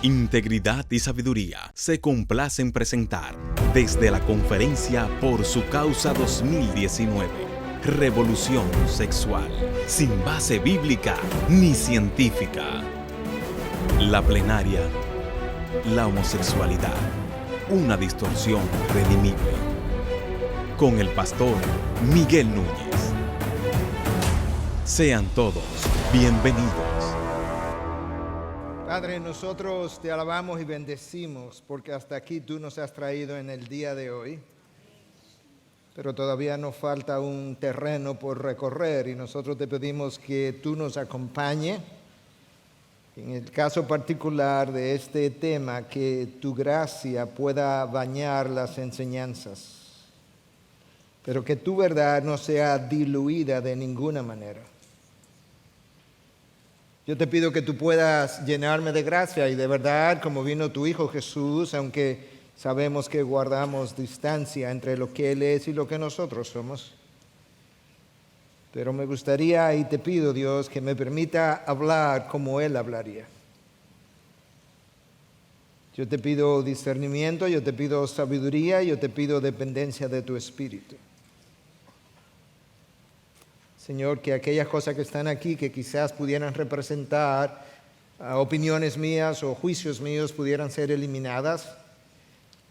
Integridad y Sabiduría se complace en presentar desde la conferencia Por su Causa 2019, Revolución Sexual, sin base bíblica ni científica. La plenaria, la homosexualidad, una distorsión redimible. Con el pastor Miguel Núñez. Sean todos bienvenidos. Padre, nosotros te alabamos y bendecimos porque hasta aquí tú nos has traído en el día de hoy. Pero todavía nos falta un terreno por recorrer y nosotros te pedimos que tú nos acompañes. En el caso particular de este tema, que tu gracia pueda bañar las enseñanzas, pero que tu verdad no sea diluida de ninguna manera. Yo te pido que tú puedas llenarme de gracia y de verdad, como vino tu Hijo Jesús, aunque sabemos que guardamos distancia entre lo que Él es y lo que nosotros somos. Pero me gustaría y te pido, Dios, que me permita hablar como Él hablaría. Yo te pido discernimiento, yo te pido sabiduría, yo te pido dependencia de tu Espíritu. Señor, que aquellas cosas que están aquí, que quizás pudieran representar opiniones mías o juicios míos, pudieran ser eliminadas.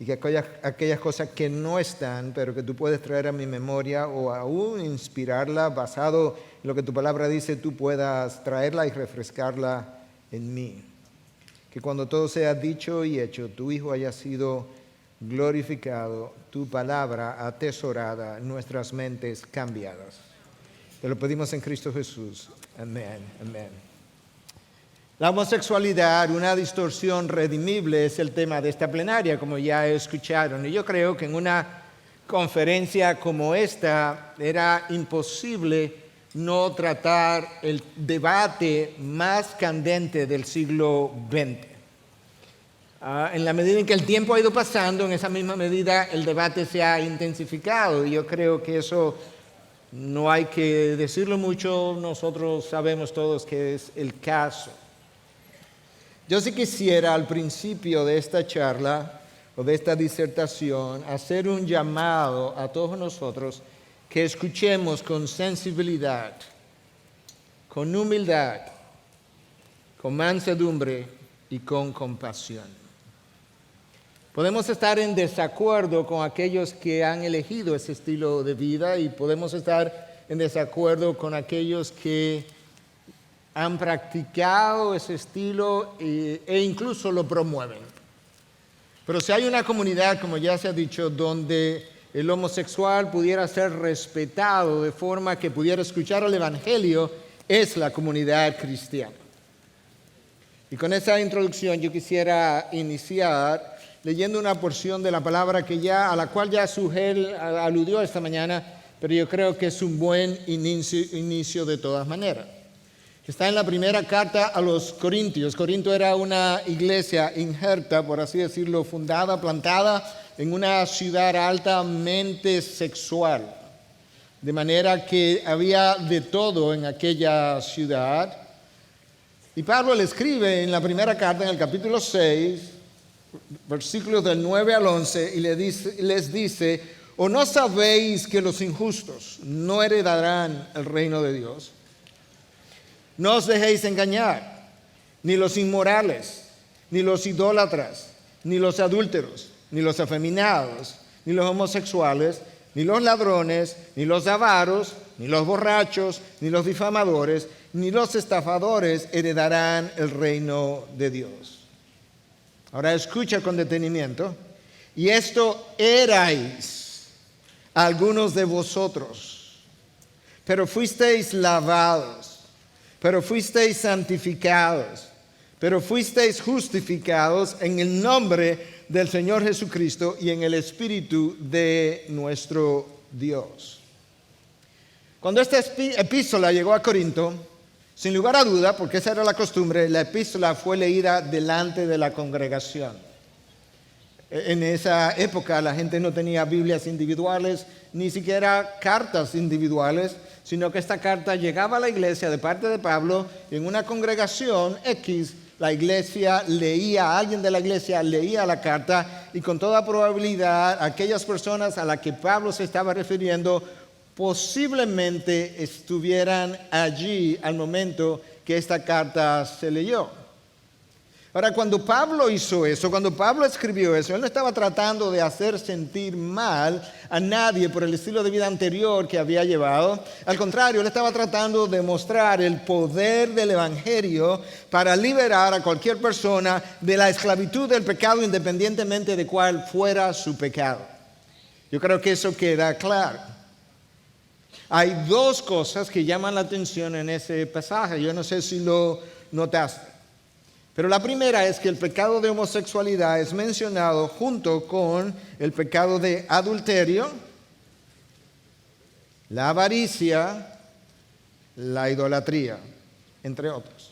Y que aquellas cosas que no están, pero que tú puedes traer a mi memoria o aún inspirarla, basado en lo que tu palabra dice, tú puedas traerla y refrescarla en mí. Que cuando todo sea dicho y hecho, tu Hijo haya sido glorificado, tu palabra atesorada, nuestras mentes cambiadas. Te lo pedimos en Cristo Jesús. Amén, amén. La homosexualidad, una distorsión redimible, es el tema de esta plenaria, como ya escucharon. Y yo creo que en una conferencia como esta era imposible no tratar el debate más candente del siglo XX. En la medida en que el tiempo ha ido pasando, en esa misma medida el debate se ha intensificado. Y yo creo que eso no hay que decirlo mucho, nosotros sabemos todos que es el caso. Yo sí quisiera al principio de esta charla o de esta disertación hacer un llamado a todos nosotros que escuchemos con sensibilidad, con humildad, con mansedumbre y con compasión. Podemos estar en desacuerdo con aquellos que han elegido ese estilo de vida y podemos estar en desacuerdo con aquellos que han practicado ese estilo e incluso lo promueven. Pero si hay una comunidad, como ya se ha dicho, donde el homosexual pudiera ser respetado de forma que pudiera escuchar el Evangelio, es la comunidad cristiana. Y con esa introducción yo quisiera iniciar leyendo una porción de la palabra a la cual ya Sugel aludió esta mañana, pero yo creo que es un buen inicio de todas maneras. Está en la primera carta a los Corintios. Corinto era una iglesia injerta, por así decirlo, fundada, plantada en una ciudad altamente sexual. De manera que había de todo en aquella ciudad. Y Pablo le escribe en la primera carta, en el capítulo 6, versículos del 9 al 11, y les dice: ¿o no sabéis que los injustos no heredarán el reino de Dios? No os dejéis engañar, ni los inmorales, ni los idólatras, ni los adúlteros, ni los afeminados, ni los homosexuales, ni los ladrones, ni los avaros, ni los borrachos, ni los difamadores, ni los estafadores heredarán el reino de Dios. Ahora escucha con detenimiento. Y esto erais algunos de vosotros, pero fuisteis lavados, pero fuisteis santificados, pero fuisteis justificados en el nombre del Señor Jesucristo y en el Espíritu de nuestro Dios. Cuando esta epístola llegó a Corinto, sin lugar a duda, porque esa era la costumbre, la epístola fue leída delante de la congregación. En esa época la gente no tenía Biblias individuales, ni siquiera cartas individuales, sino que esta carta llegaba a la iglesia de parte de Pablo en una congregación X, la iglesia leía, alguien de la iglesia leía la carta y con toda probabilidad aquellas personas a las que Pablo se estaba refiriendo posiblemente estuvieran allí al momento que esta carta se leyó. Ahora, cuando Pablo hizo eso, cuando Pablo escribió eso, él no estaba tratando de hacer sentir mal a nadie por el estilo de vida anterior que había llevado. Al contrario, él estaba tratando de mostrar el poder del evangelio para liberar a cualquier persona de la esclavitud del pecado, independientemente de cuál fuera su pecado. Yo creo que eso queda claro. Hay dos cosas que llaman la atención en ese pasaje. Yo no sé si lo notaste. Pero la primera es que el pecado de homosexualidad es mencionado junto con el pecado de adulterio, la avaricia, la idolatría, entre otros.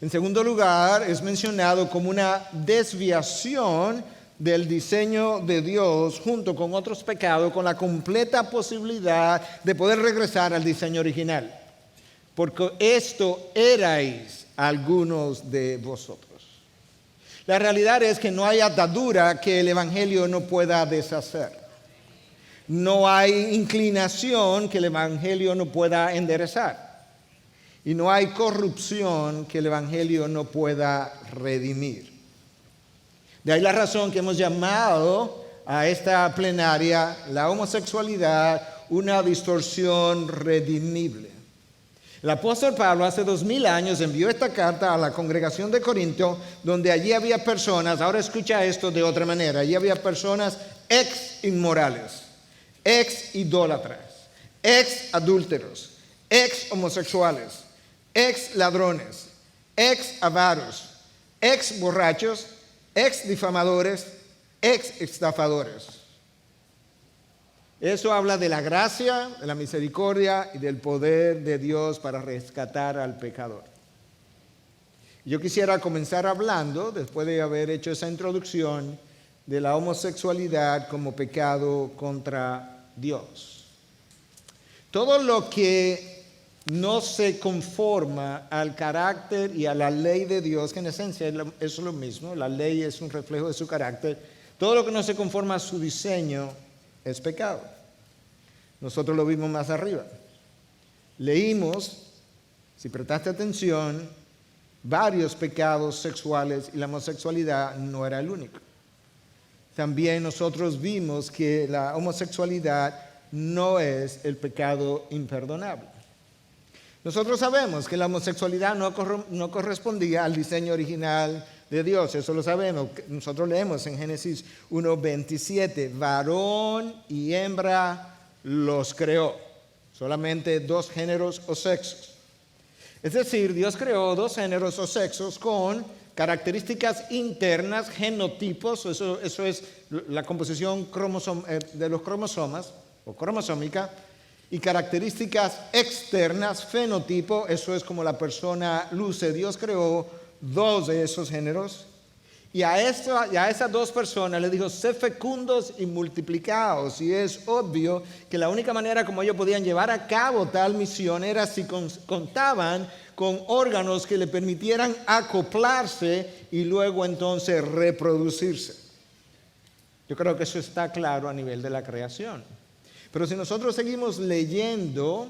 En segundo lugar, es mencionado como una desviación del diseño de Dios junto con otros pecados, con la completa posibilidad de poder regresar al diseño original. Porque esto erais algunos de vosotros. La realidad es que no hay atadura que el evangelio no pueda deshacer. No hay inclinación que el evangelio no pueda enderezar. Y no hay corrupción que el evangelio no pueda redimir. De ahí la razón que hemos llamado a esta plenaria la homosexualidad una distorsión redimible. El apóstol Pablo hace 2000 años envió esta carta a la congregación de Corinto, donde allí había personas, ahora escucha esto de otra manera, allí había personas ex inmorales, ex idólatras, ex adúlteros, ex homosexuales, ex ladrones, ex avaros, ex borrachos, ex difamadores, ex estafadores. Eso habla de la gracia, de la misericordia y del poder de Dios para rescatar al pecador. Yo quisiera comenzar hablando, después de haber hecho esa introducción, de la homosexualidad como pecado contra Dios. Todo lo que no se conforma al carácter y a la ley de Dios, que en esencia es lo mismo, la ley es un reflejo de su carácter, todo lo que no se conforma a su diseño es pecado. Nosotros lo vimos más arriba. Leímos, si prestaste atención, varios pecados sexuales y la homosexualidad no era el único. También nosotros vimos que la homosexualidad no es el pecado imperdonable. Nosotros sabemos que la homosexualidad no correspondía al diseño original de Dios, eso lo sabemos. Nosotros leemos en Génesis 1:27, varón y hembra los creó, solamente dos géneros o sexos. Es decir, Dios creó dos géneros o sexos con características internas, genotipos, eso es la composición de los cromosomas o cromosómica, y características externas, fenotipo, eso es como la persona luce. Dios creó dos de esos géneros y a esas dos personas le dijo, sé fecundos y multiplicaos. Y es obvio que la única manera como ellos podían llevar a cabo tal misión era si contaban con órganos que le permitieran acoplarse y luego entonces reproducirse. Yo creo que eso está claro a nivel de la creación. Pero si nosotros seguimos leyendo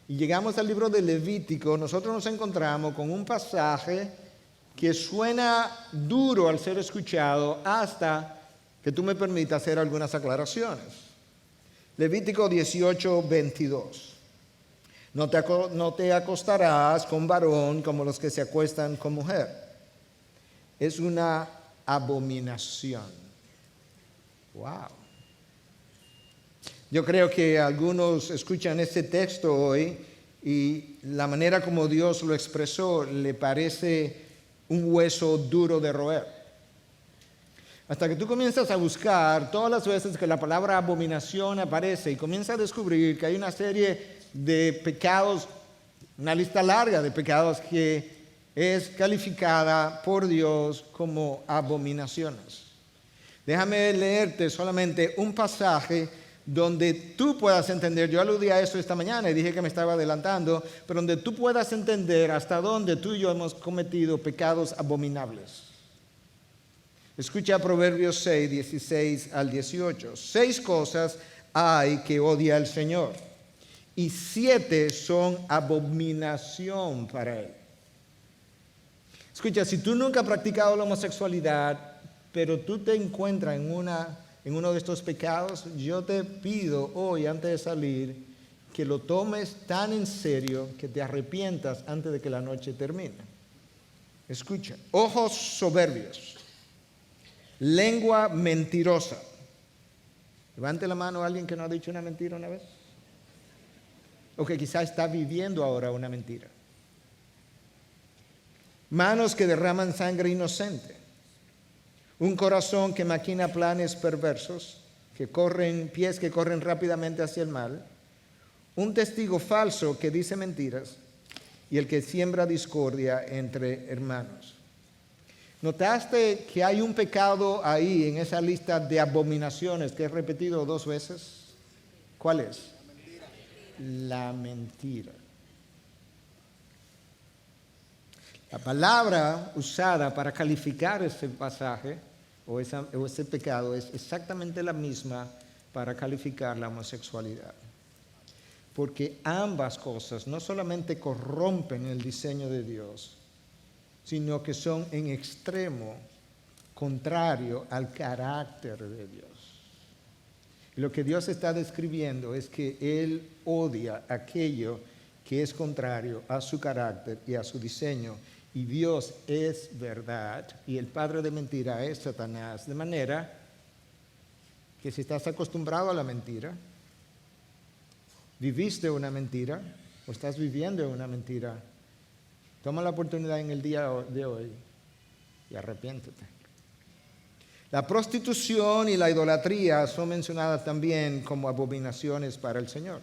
y llegamos al libro de Levítico, nosotros nos encontramos con un pasaje que suena duro al ser escuchado hasta que tú me permitas hacer algunas aclaraciones. Levítico 18:22. No te acostarás con varón como los que se acuestan con mujer. Es una abominación. Wow. Yo creo que algunos escuchan este texto hoy y la manera como Dios lo expresó le parece un hueso duro de roer. Hasta que tú comienzas a buscar todas las veces que la palabra abominación aparece y comienzas a descubrir que hay una serie de pecados, una lista larga de pecados que es calificada por Dios como abominaciones. Déjame leerte solamente un pasaje donde tú puedas entender, yo aludí a eso esta mañana y dije que me estaba adelantando, pero donde tú puedas entender hasta dónde tú y yo hemos cometido pecados abominables. Escucha Proverbios 6, 16 al 18. 6 cosas hay que odia al Señor, y 7 son abominación para Él. Escucha, si tú nunca has practicado la homosexualidad, pero tú te encuentras en uno de estos pecados, yo te pido hoy, antes de salir, que lo tomes tan en serio que te arrepientas antes de que la noche termine. Escucha, ojos soberbios, lengua mentirosa. Levante la mano a alguien que no ha dicho una mentira una vez. O que quizás está viviendo ahora una mentira. Manos que derraman sangre inocente. Un corazón que maquina planes perversos, pies que corren rápidamente hacia el mal. Un testigo falso que dice mentiras y el que siembra discordia entre hermanos. ¿Notaste que hay un pecado ahí en esa lista de abominaciones que he repetido 2 veces? ¿Cuál es? La mentira. La palabra usada para calificar ese pasaje o ese pecado es exactamente la misma para calificar la homosexualidad. Porque ambas cosas no solamente corrompen el diseño de Dios, sino que son en extremo contrario al carácter de Dios. Y lo que Dios está describiendo es que Él odia aquello que es contrario a su carácter y a su diseño. Y Dios es verdad y el padre de mentira es Satanás. De manera que si estás acostumbrado a la mentira, viviste una mentira o estás viviendo una mentira, toma la oportunidad en el día de hoy y arrepiéntete. La prostitución y la idolatría son mencionadas también como abominaciones para el Señor.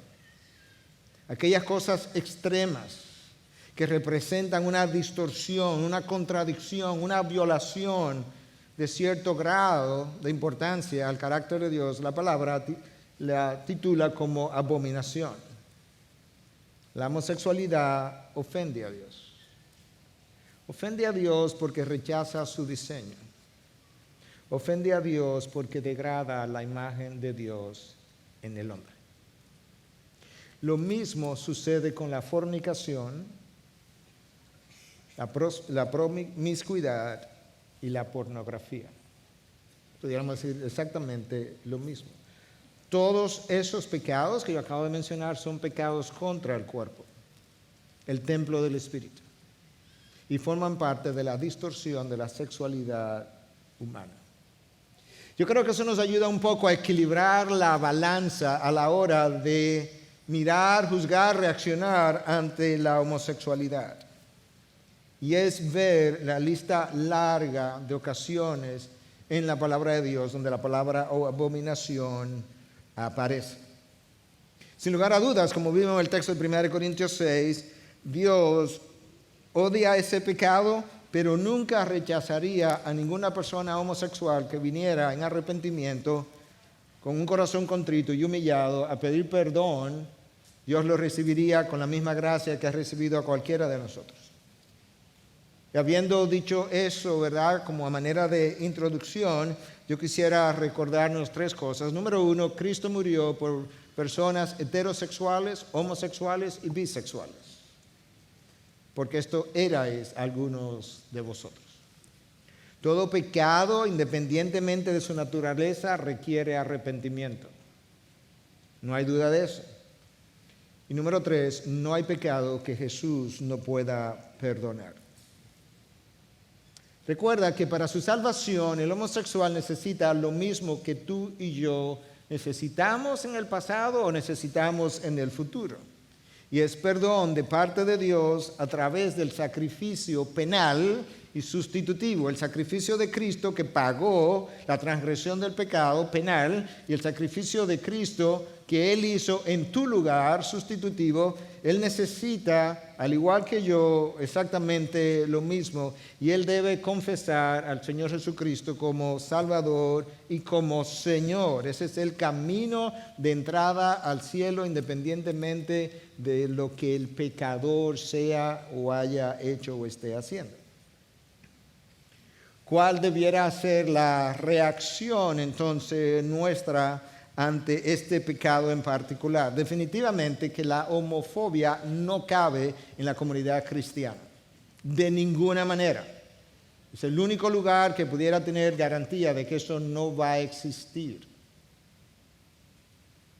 Aquellas cosas extremas que representan una distorsión, una contradicción, una violación de cierto grado de importancia al carácter de Dios, la palabra la titula como abominación. La homosexualidad ofende a Dios. Ofende a Dios porque rechaza su diseño. Ofende a Dios porque degrada la imagen de Dios en el hombre. Lo mismo sucede con la fornicación, la promiscuidad y la pornografía. Podríamos decir exactamente lo mismo. Todos esos pecados que yo acabo de mencionar son pecados contra el cuerpo, el templo del Espíritu, y forman parte de la distorsión de la sexualidad humana. Yo creo que eso nos ayuda un poco a equilibrar la balanza a la hora de mirar, juzgar, reaccionar ante la homosexualidad. Y es ver la lista larga de ocasiones en la palabra de Dios donde la palabra abominación aparece. Sin lugar a dudas, como vimos en el texto de 1 Corintios 6, Dios odia ese pecado, pero nunca rechazaría a ninguna persona homosexual que viniera en arrepentimiento con un corazón contrito y humillado a pedir perdón. Dios lo recibiría con la misma gracia que ha recibido a cualquiera de nosotros. Y habiendo dicho eso, ¿verdad? Como a manera de introducción, yo quisiera recordarnos 3 cosas. Número 1, Cristo murió por personas heterosexuales, homosexuales y bisexuales. Porque esto erais algunos de vosotros. Todo pecado, independientemente de su naturaleza, requiere arrepentimiento. No hay duda de eso. Y número 3, no hay pecado que Jesús no pueda perdonar. Recuerda que para su salvación el homosexual necesita lo mismo que tú y yo necesitamos en el pasado o necesitamos en el futuro. Y es perdón de parte de Dios a través del sacrificio penal y sustitutivo. El sacrificio de Cristo que pagó la transgresión del pecado penal y el sacrificio de Cristo que Él hizo en tu lugar sustitutivo, Él necesita, al igual que yo, exactamente lo mismo, y Él debe confesar al Señor Jesucristo como Salvador y como Señor. Ese es el camino de entrada al cielo, independientemente de lo que el pecador sea o haya hecho o esté haciendo. ¿Cuál debiera ser la reacción entonces nuestra ante este pecado en particular? Definitivamente que la homofobia no cabe en la comunidad cristiana, de ninguna manera. Es el único lugar que pudiera tener garantía de que eso no va a existir.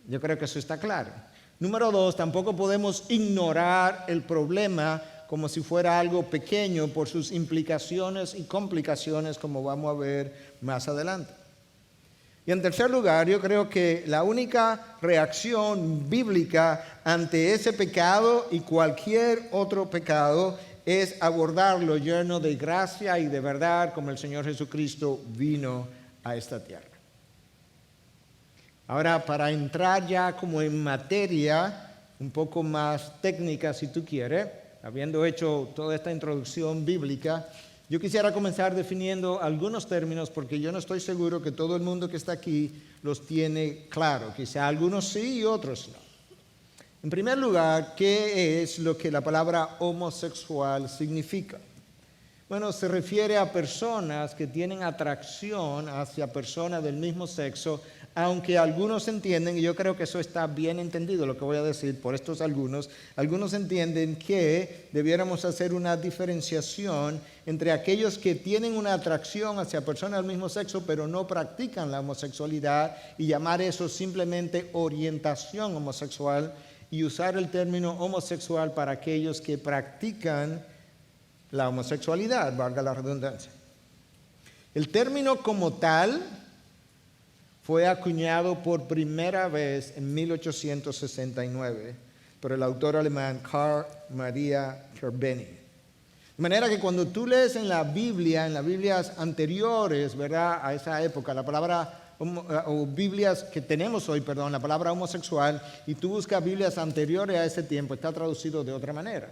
Yo creo que eso está claro. Número 2, tampoco podemos ignorar el problema como si fuera algo pequeño por sus implicaciones y complicaciones, como vamos a ver más adelante. Y en tercer lugar, yo creo que la única reacción bíblica ante ese pecado y cualquier otro pecado es abordarlo lleno de gracia y de verdad, como el Señor Jesucristo vino a esta tierra. Ahora, para entrar ya como en materia un poco más técnica, si tú quieres, habiendo hecho toda esta introducción bíblica, yo quisiera comenzar definiendo algunos términos porque yo no estoy seguro que todo el mundo que está aquí los tiene claro. Quizá algunos sí y otros no. En primer lugar, ¿qué es lo que la palabra homosexual significa? Bueno, se refiere a personas que tienen atracción hacia personas del mismo sexo, aunque algunos entienden, y yo creo que eso está bien entendido lo que voy a decir por estos algunos entienden que debiéramos hacer una diferenciación entre aquellos que tienen una atracción hacia personas del mismo sexo pero no practican la homosexualidad y llamar eso simplemente orientación homosexual y usar el término homosexual para aquellos que practican la homosexualidad, valga la redundancia. El término como tal fue acuñado por primera vez en 1869 por el autor alemán Karl Maria Kerbenig. De manera que cuando tú lees en las Biblias anteriores, ¿verdad?, a esa época, la palabra, o Biblias que tenemos hoy, perdón, la palabra homosexual, y tú buscas Biblias anteriores a ese tiempo, está traducido de otra manera,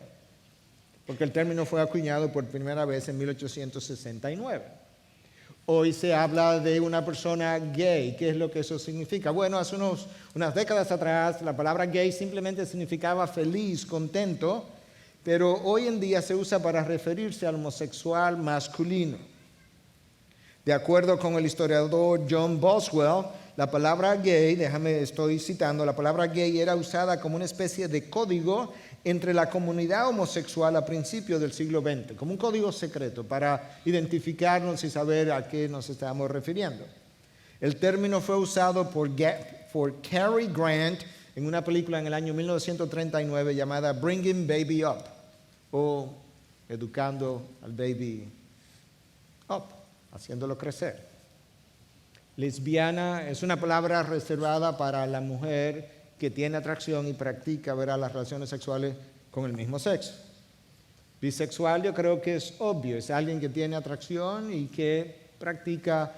porque el término fue acuñado por primera vez en 1869. Hoy se habla de una persona gay. ¿Qué es lo que eso significa? Bueno, hace unas décadas atrás la palabra gay simplemente significaba feliz, contento, pero hoy en día se usa para referirse al homosexual masculino. De acuerdo con el historiador John Boswell, la palabra gay, estoy citando, la palabra gay era usada como una especie de código entre la comunidad homosexual a principios del siglo XX, como un código secreto para identificarnos y saber a qué nos estamos refiriendo. El término fue usado por Cary Grant en una película en el año 1939 llamada Bringing Baby Up, o Educando al Baby Up, haciéndolo crecer. Lesbiana es una palabra reservada para la mujer que tiene atracción y practica, verá, las relaciones sexuales con el mismo sexo. Bisexual yo creo que es obvio, es alguien que tiene atracción y que practica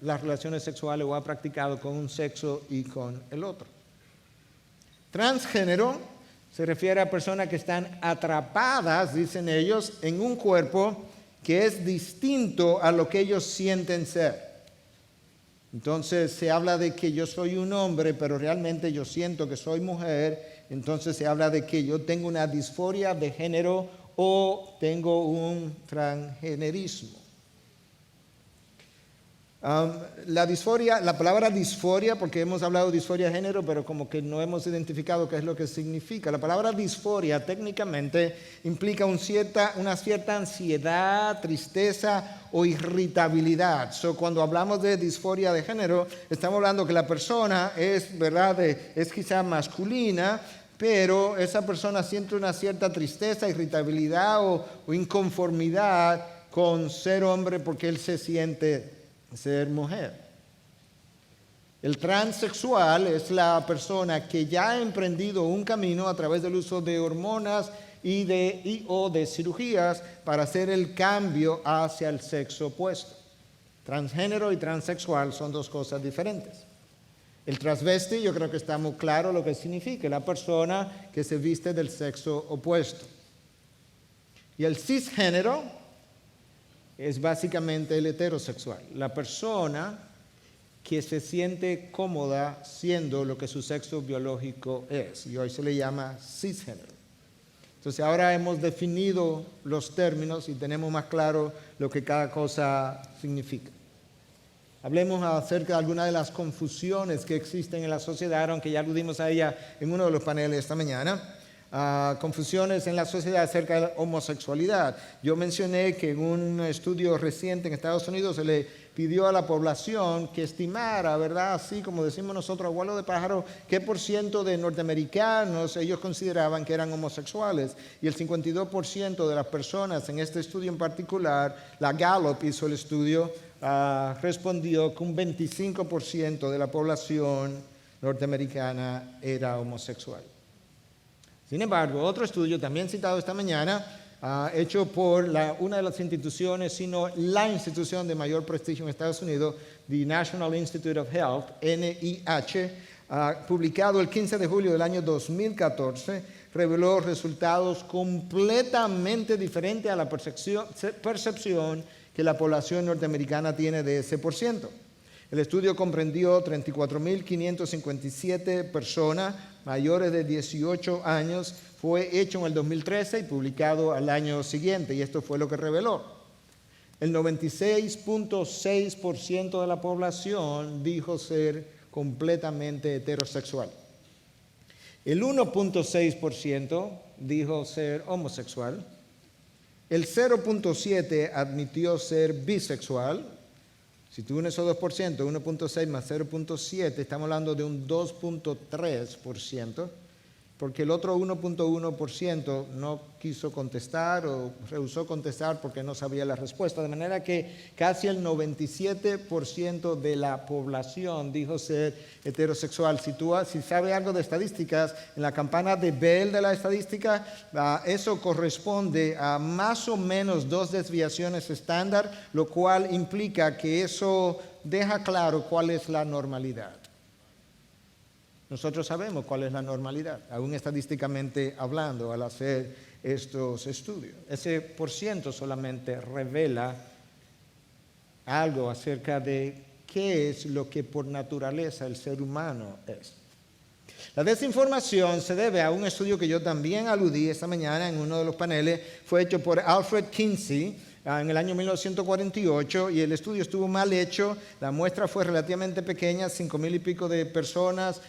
las relaciones sexuales o ha practicado con un sexo y con el otro. Transgénero se refiere a personas que están atrapadas, dicen ellos, en un cuerpo que es distinto a lo que ellos sienten ser. Entonces se habla de que yo soy un hombre, pero realmente yo siento que soy mujer. Entonces se habla de que yo tengo una disforia de género o tengo un transgenerismo. La palabra disforia, porque hemos hablado de disforia de género, pero como que no hemos identificado qué es lo que significa. La palabra disforia técnicamente implica una cierta ansiedad, tristeza o irritabilidad. Cuando hablamos de disforia de género, estamos hablando que la persona es, ¿verdad?, es quizá masculina, pero esa persona siente una cierta tristeza, irritabilidad o inconformidad con ser hombre porque él se siente ser mujer. El transexual es la persona que ya ha emprendido un camino a través del uso de hormonas o de cirugías para hacer el cambio hacia el sexo opuesto. Transgénero y transexual son dos cosas diferentes. El transvesti, yo creo que está muy claro lo que significa, la persona que se viste del sexo opuesto. Y el cisgénero es básicamente el heterosexual, la persona que se siente cómoda siendo lo que su sexo biológico es, y hoy se le llama cisgénero. Entonces ahora hemos definido los términos y tenemos más claro lo que cada cosa significa. Hablemos acerca de algunas de las confusiones que existen en la sociedad, aunque ya aludimos a ella en uno de los paneles esta mañana. Confusiones en la sociedad acerca de la homosexualidad. Yo mencioné que en un estudio reciente en Estados Unidos se le pidió a la población que estimara, ¿verdad? Así como decimos nosotros, abuelo de pájaro, qué % de norteamericanos ellos consideraban que eran homosexuales. Y el 52% de las personas en este estudio en particular, la Gallup hizo el estudio, respondió que un 25% de la población norteamericana era homosexual. Sin embargo, otro estudio también citado esta mañana, hecho por una de las instituciones, sino la institución de mayor prestigio en Estados Unidos, the National Institute of Health, NIH, publicado el 15 de julio del año 2014, reveló resultados completamente diferentes a la percepción que la población norteamericana tiene de ese %. El estudio comprendió 34.557 personas mayores de 18 años. Fue hecho en el 2013 y publicado al año siguiente, y esto fue lo que reveló. El 96.6% de la población dijo ser completamente heterosexual. El 1.6% dijo ser homosexual. El 0.7% admitió ser bisexual. Si tú unes esos 2%, 1.6 más 0.7, estamos hablando de un 2.3%, porque el otro 1.1% no quiso contestar o rehusó contestar porque no sabía la respuesta. De manera que casi el 97% de la población dijo ser heterosexual. Si sabe algo de estadísticas, en la campana de Bell de la estadística, eso corresponde a más o menos 2 desviaciones estándar, lo cual implica que eso deja claro cuál es la normalidad. Nosotros sabemos cuál es la normalidad, aún estadísticamente hablando, al hacer estos estudios. Ese % solamente revela algo acerca de qué es lo que por naturaleza el ser humano es. La desinformación se debe a un estudio que yo también aludí esta mañana en uno de los paneles. Fue hecho por Alfred Kinsey en el año 1948, y el estudio estuvo mal hecho. La muestra fue relativamente pequeña, 5,000 y pico de personas.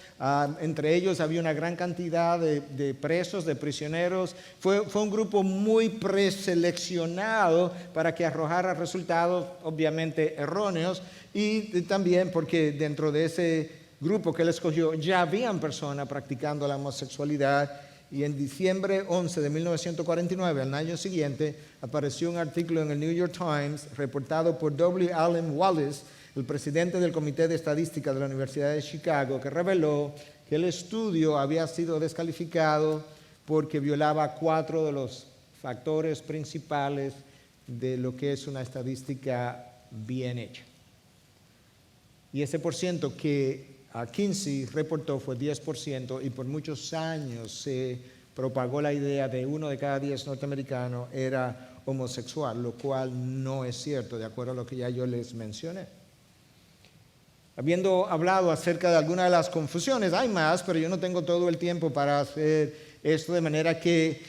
Entre ellos había una gran cantidad de presos, de prisioneros. Fue un grupo muy preseleccionado para que arrojara resultados obviamente erróneos, y también porque dentro de ese grupo que él escogió ya habían personas practicando la homosexualidad. Y en diciembre 11 de 1949, al año siguiente, apareció un artículo en el New York Times reportado por W. Allen Wallace, el presidente del Comité de Estadística de la Universidad de Chicago, que reveló que el estudio había sido descalificado porque violaba 4 de los factores principales de lo que es una estadística bien hecha. Y ese % que Kinsey reportó fue 10%, y por muchos años se propagó la idea de 1 de cada 10 norteamericanos era homosexual, lo cual no es cierto, de acuerdo a lo que ya yo les mencioné. Habiendo hablado acerca de algunas de las confusiones, hay más, pero yo no tengo todo el tiempo para hacer esto, de manera que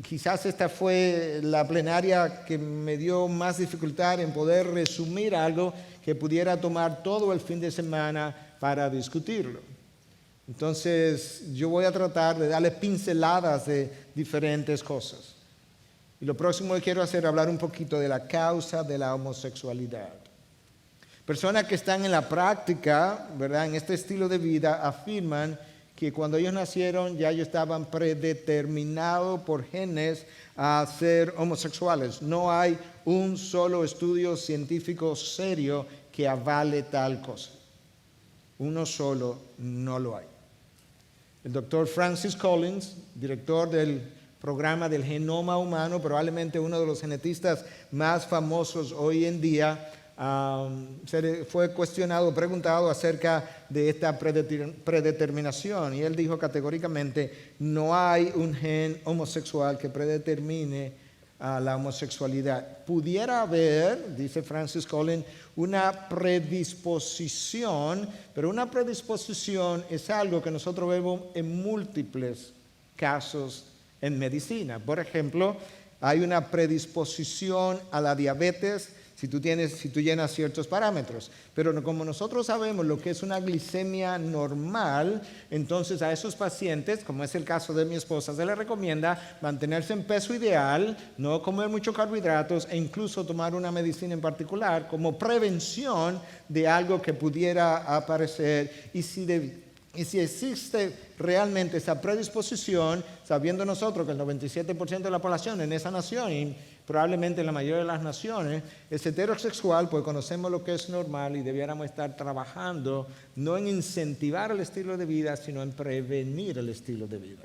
quizás esta fue la plenaria que me dio más dificultad en poder resumir algo que pudiera tomar todo el fin de semana para discutirlo. Entonces, yo voy a tratar de darle pinceladas de diferentes cosas. Y lo próximo que quiero hacer es hablar un poquito de la causa de la homosexualidad. Personas que están en la práctica, ¿verdad?, en este estilo de vida, afirman que cuando ellos nacieron ya ellos estaban predeterminados por genes a ser homosexuales. No hay un solo estudio científico serio que avale tal cosa. Uno solo no lo hay. El doctor Francis Collins, director del programa del genoma humano, probablemente uno de los genetistas más famosos hoy en día, fue preguntado acerca de esta predeterminación, y él dijo categóricamente: no hay un gen homosexual que predetermine la homosexualidad. Pudiera haber, dice Francis Collins, una predisposición, pero una predisposición es algo que nosotros vemos en múltiples casos en medicina. Por ejemplo, hay una predisposición a la diabetes si tú llenas ciertos parámetros. Pero como nosotros sabemos lo que es una glicemia normal, entonces a esos pacientes, como es el caso de mi esposa, se le recomienda mantenerse en peso ideal, no comer muchos carbohidratos e incluso tomar una medicina en particular como prevención de algo que pudiera aparecer. Y si existe realmente esa predisposición, sabiendo nosotros que el 97% de la población en esa nación, y probablemente en la mayoría de las naciones, es heterosexual, pues conocemos lo que es normal y debiéramos estar trabajando no en incentivar el estilo de vida, sino en prevenir el estilo de vida,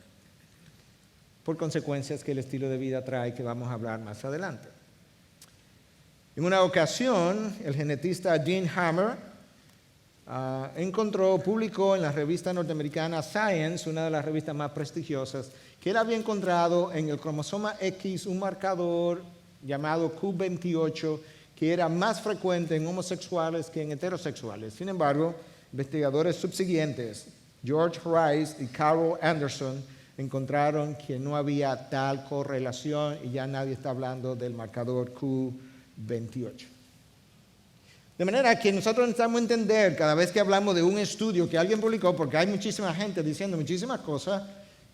por consecuencias que el estilo de vida trae, que vamos a hablar más adelante. En una ocasión, el genetista Gene Hammer publicó en la revista norteamericana Science, una de las revistas más prestigiosas, que él había encontrado en el cromosoma X un marcador llamado Q28 que era más frecuente en homosexuales que en heterosexuales. Sin embargo, investigadores subsiguientes, George Rice y Carol Anderson, encontraron que no había tal correlación y ya nadie está hablando del marcador Q28. De manera que nosotros necesitamos entender cada vez que hablamos de un estudio que alguien publicó, porque hay muchísima gente diciendo muchísimas cosas,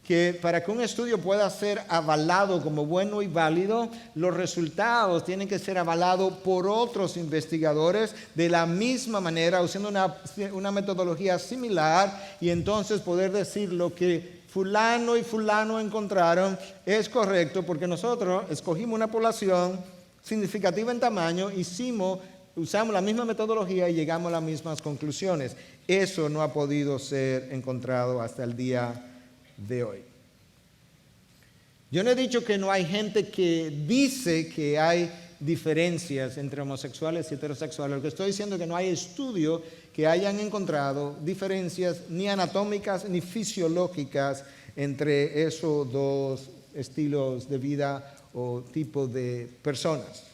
que para que un estudio pueda ser avalado como bueno y válido, los resultados tienen que ser avalados por otros investigadores de la misma manera, usando una metodología similar, y entonces poder decir lo que fulano y fulano encontraron es correcto, porque nosotros escogimos una población significativa en tamaño, usamos la misma metodología y llegamos a las mismas conclusiones. Eso no ha podido ser encontrado hasta el día de hoy. Yo no he dicho que no hay gente que dice que hay diferencias entre homosexuales y heterosexuales. Lo que estoy diciendo es que no hay estudios que hayan encontrado diferencias ni anatómicas ni fisiológicas entre esos dos estilos de vida o tipos de personas.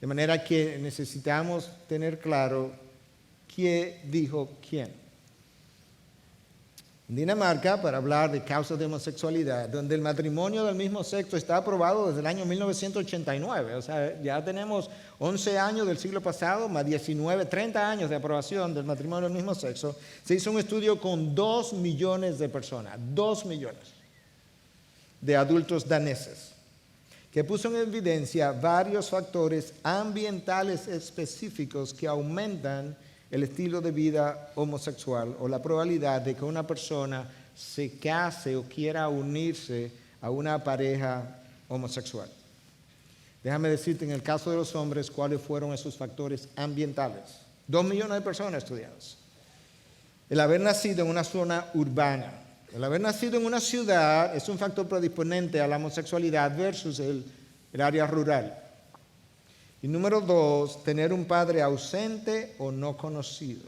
De manera que necesitamos tener claro quién dijo quién. En Dinamarca, para hablar de causas de homosexualidad, donde el matrimonio del mismo sexo está aprobado desde el año 1989, o sea, ya tenemos 11 años del siglo pasado, más 30 años de aprobación del matrimonio del mismo sexo, se hizo un estudio con 2 millones de personas, 2 millones de adultos daneses, que puso en evidencia varios factores ambientales específicos que aumentan el estilo de vida homosexual o la probabilidad de que una persona se case o quiera unirse a una pareja homosexual. Déjame decirte en el caso de los hombres cuáles fueron esos factores ambientales. 2 millones de personas estudiadas. El haber nacido en una zona urbana, el haber nacido en una ciudad es un factor predisponente a la homosexualidad versus el área rural. Y número 2, tener un padre ausente o no conocido.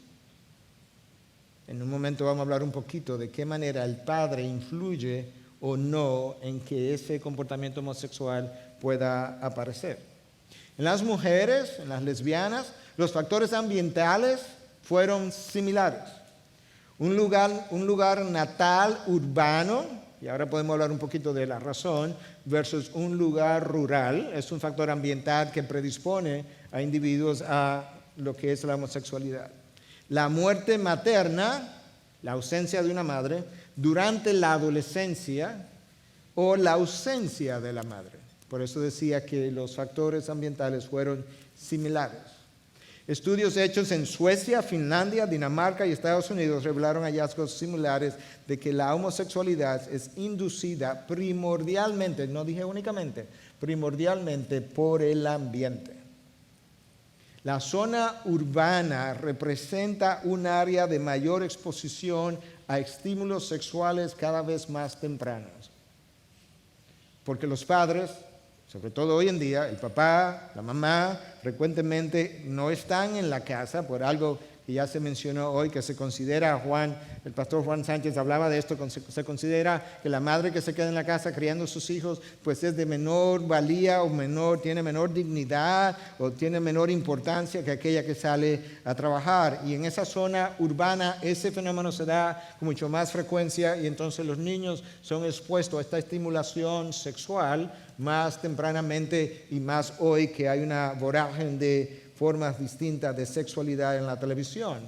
En un momento vamos a hablar un poquito de qué manera el padre influye o no en que ese comportamiento homosexual pueda aparecer. En las mujeres, en las lesbianas, los factores ambientales fueron similares. Un lugar natal urbano, y ahora podemos hablar un poquito de la razón, versus un lugar rural, es un factor ambiental que predispone a individuos a lo que es la homosexualidad. La muerte materna, la ausencia de una madre, durante la adolescencia o la ausencia de la madre. Por eso decía que los factores ambientales fueron similares. Estudios hechos en Suecia, Finlandia, Dinamarca y Estados Unidos revelaron hallazgos similares de que la homosexualidad es inducida primordialmente, no dije únicamente, primordialmente por el ambiente. La zona urbana representa un área de mayor exposición a estímulos sexuales cada vez más tempranos, porque los padres sobre todo hoy en día, el papá, la mamá, frecuentemente no están en la casa por algo que ya se mencionó hoy, que se considera, el pastor Juan Sánchez hablaba de esto, se considera que la madre que se queda en la casa criando a sus hijos, pues es de menor valía o tiene menor dignidad o tiene menor importancia que aquella que sale a trabajar. Y en esa zona urbana ese fenómeno se da con mucho más frecuencia y entonces los niños son expuestos a esta estimulación sexual más tempranamente y más hoy que hay una vorágine de formas distintas de sexualidad en la televisión.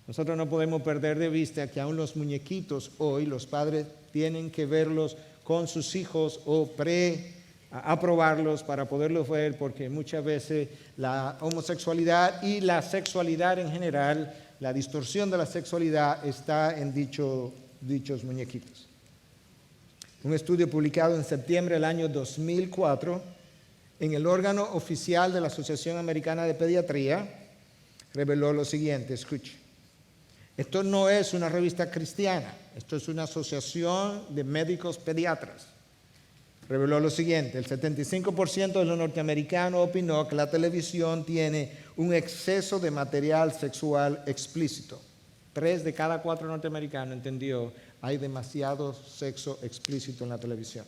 Nosotros no podemos perder de vista que aún los muñequitos hoy, los padres tienen que verlos con sus hijos o aprobarlos para poderlos ver, porque muchas veces la homosexualidad y la sexualidad en general, la distorsión de la sexualidad está en dichos muñequitos. Un estudio publicado en septiembre del año 2004 en el órgano oficial de la Asociación Americana de Pediatría reveló lo siguiente, escuche. Esto no es una revista cristiana, esto es una asociación de médicos pediatras. Reveló lo siguiente, el 75% de los norteamericanos opinó que la televisión tiene un exceso de material sexual explícito. 3 de cada 4 norteamericanos entendió hay demasiado sexo explícito en la televisión.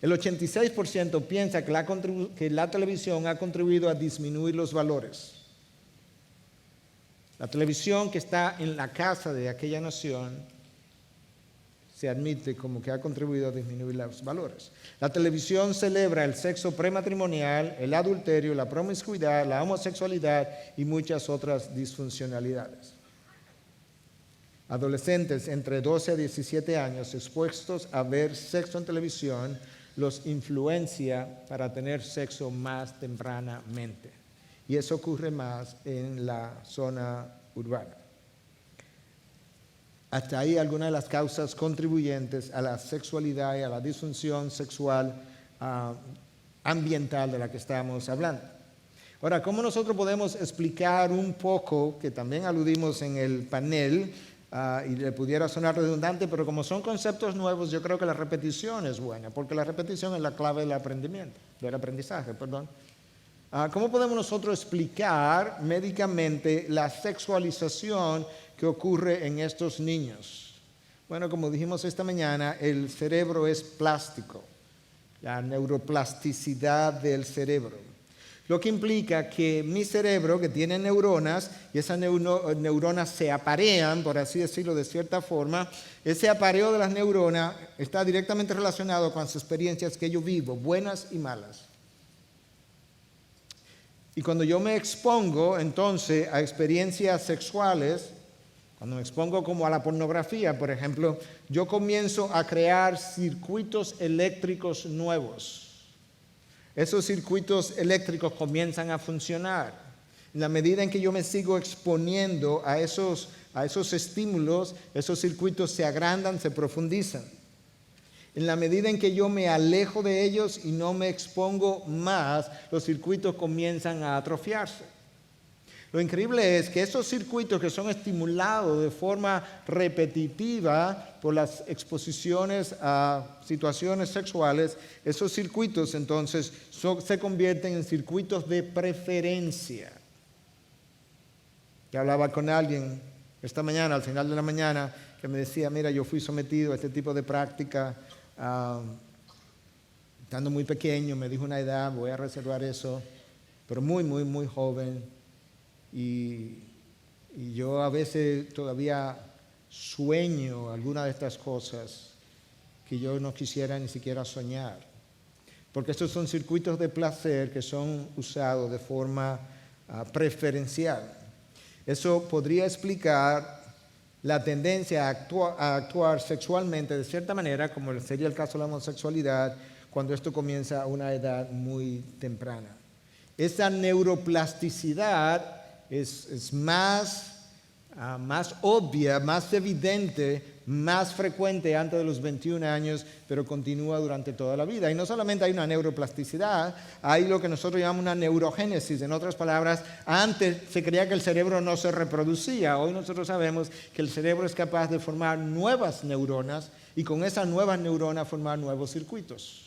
El 86% piensa que la televisión ha contribuido a disminuir los valores. La televisión que está en la casa de aquella nación se admite como que ha contribuido a disminuir los valores. La televisión celebra el sexo prematrimonial, el adulterio, la promiscuidad, la homosexualidad y muchas otras disfuncionalidades. Adolescentes entre 12 a 17 años expuestos a ver sexo en televisión los influencia para tener sexo más tempranamente. Y eso ocurre más en la zona urbana. Hasta ahí algunas de las causas contribuyentes a la sexualidad y a la disfunción sexual ambiental de la que estamos hablando. Ahora, ¿cómo nosotros podemos explicar un poco, que también aludimos en el panel, y le pudiera sonar redundante, pero como son conceptos nuevos, yo creo que la repetición es buena, porque la repetición es la clave del aprendizaje. ¿Cómo podemos nosotros explicar médicamente la sexualización que ocurre en estos niños? Bueno, como dijimos esta mañana, el cerebro es plástico, la neuroplasticidad del cerebro. Lo que implica que mi cerebro, que tiene neuronas, y esas neuronas se aparean, por así decirlo de cierta forma, ese apareo de las neuronas está directamente relacionado con las experiencias que yo vivo, buenas y malas. Y cuando yo me expongo entonces a experiencias sexuales, cuando me expongo como a la pornografía, por ejemplo, yo comienzo a crear circuitos eléctricos nuevos. Esos circuitos eléctricos comienzan a funcionar. En la medida en que yo me sigo exponiendo a esos estímulos, esos circuitos se agrandan, se profundizan. En la medida en que yo me alejo de ellos y no me expongo más, los circuitos comienzan a atrofiarse. Lo increíble es que esos circuitos que son estimulados de forma repetitiva por las exposiciones a situaciones sexuales, esos circuitos entonces se convierten en circuitos de preferencia. Yo hablaba con alguien esta mañana, al final de la mañana, que me decía, mira, yo fui sometido a este tipo de práctica estando muy pequeño, me dijo una edad, voy a reservar eso, pero muy, muy, muy joven. Y yo a veces todavía sueño alguna de estas cosas que yo no quisiera ni siquiera soñar. Porque estos son circuitos de placer que son usados de forma preferencial. Eso podría explicar la tendencia a actuar sexualmente de cierta manera, como sería el caso de la homosexualidad, cuando esto comienza a una edad muy temprana. Esa neuroplasticidad es más obvia, más evidente, más frecuente antes de los 21 años, pero continúa durante toda la vida. Y no solamente hay una neuroplasticidad, hay lo que nosotros llamamos una neurogénesis. En otras palabras, antes se creía que el cerebro no se reproducía. Hoy nosotros sabemos que el cerebro es capaz de formar nuevas neuronas y con esas nuevas neuronas formar nuevos circuitos.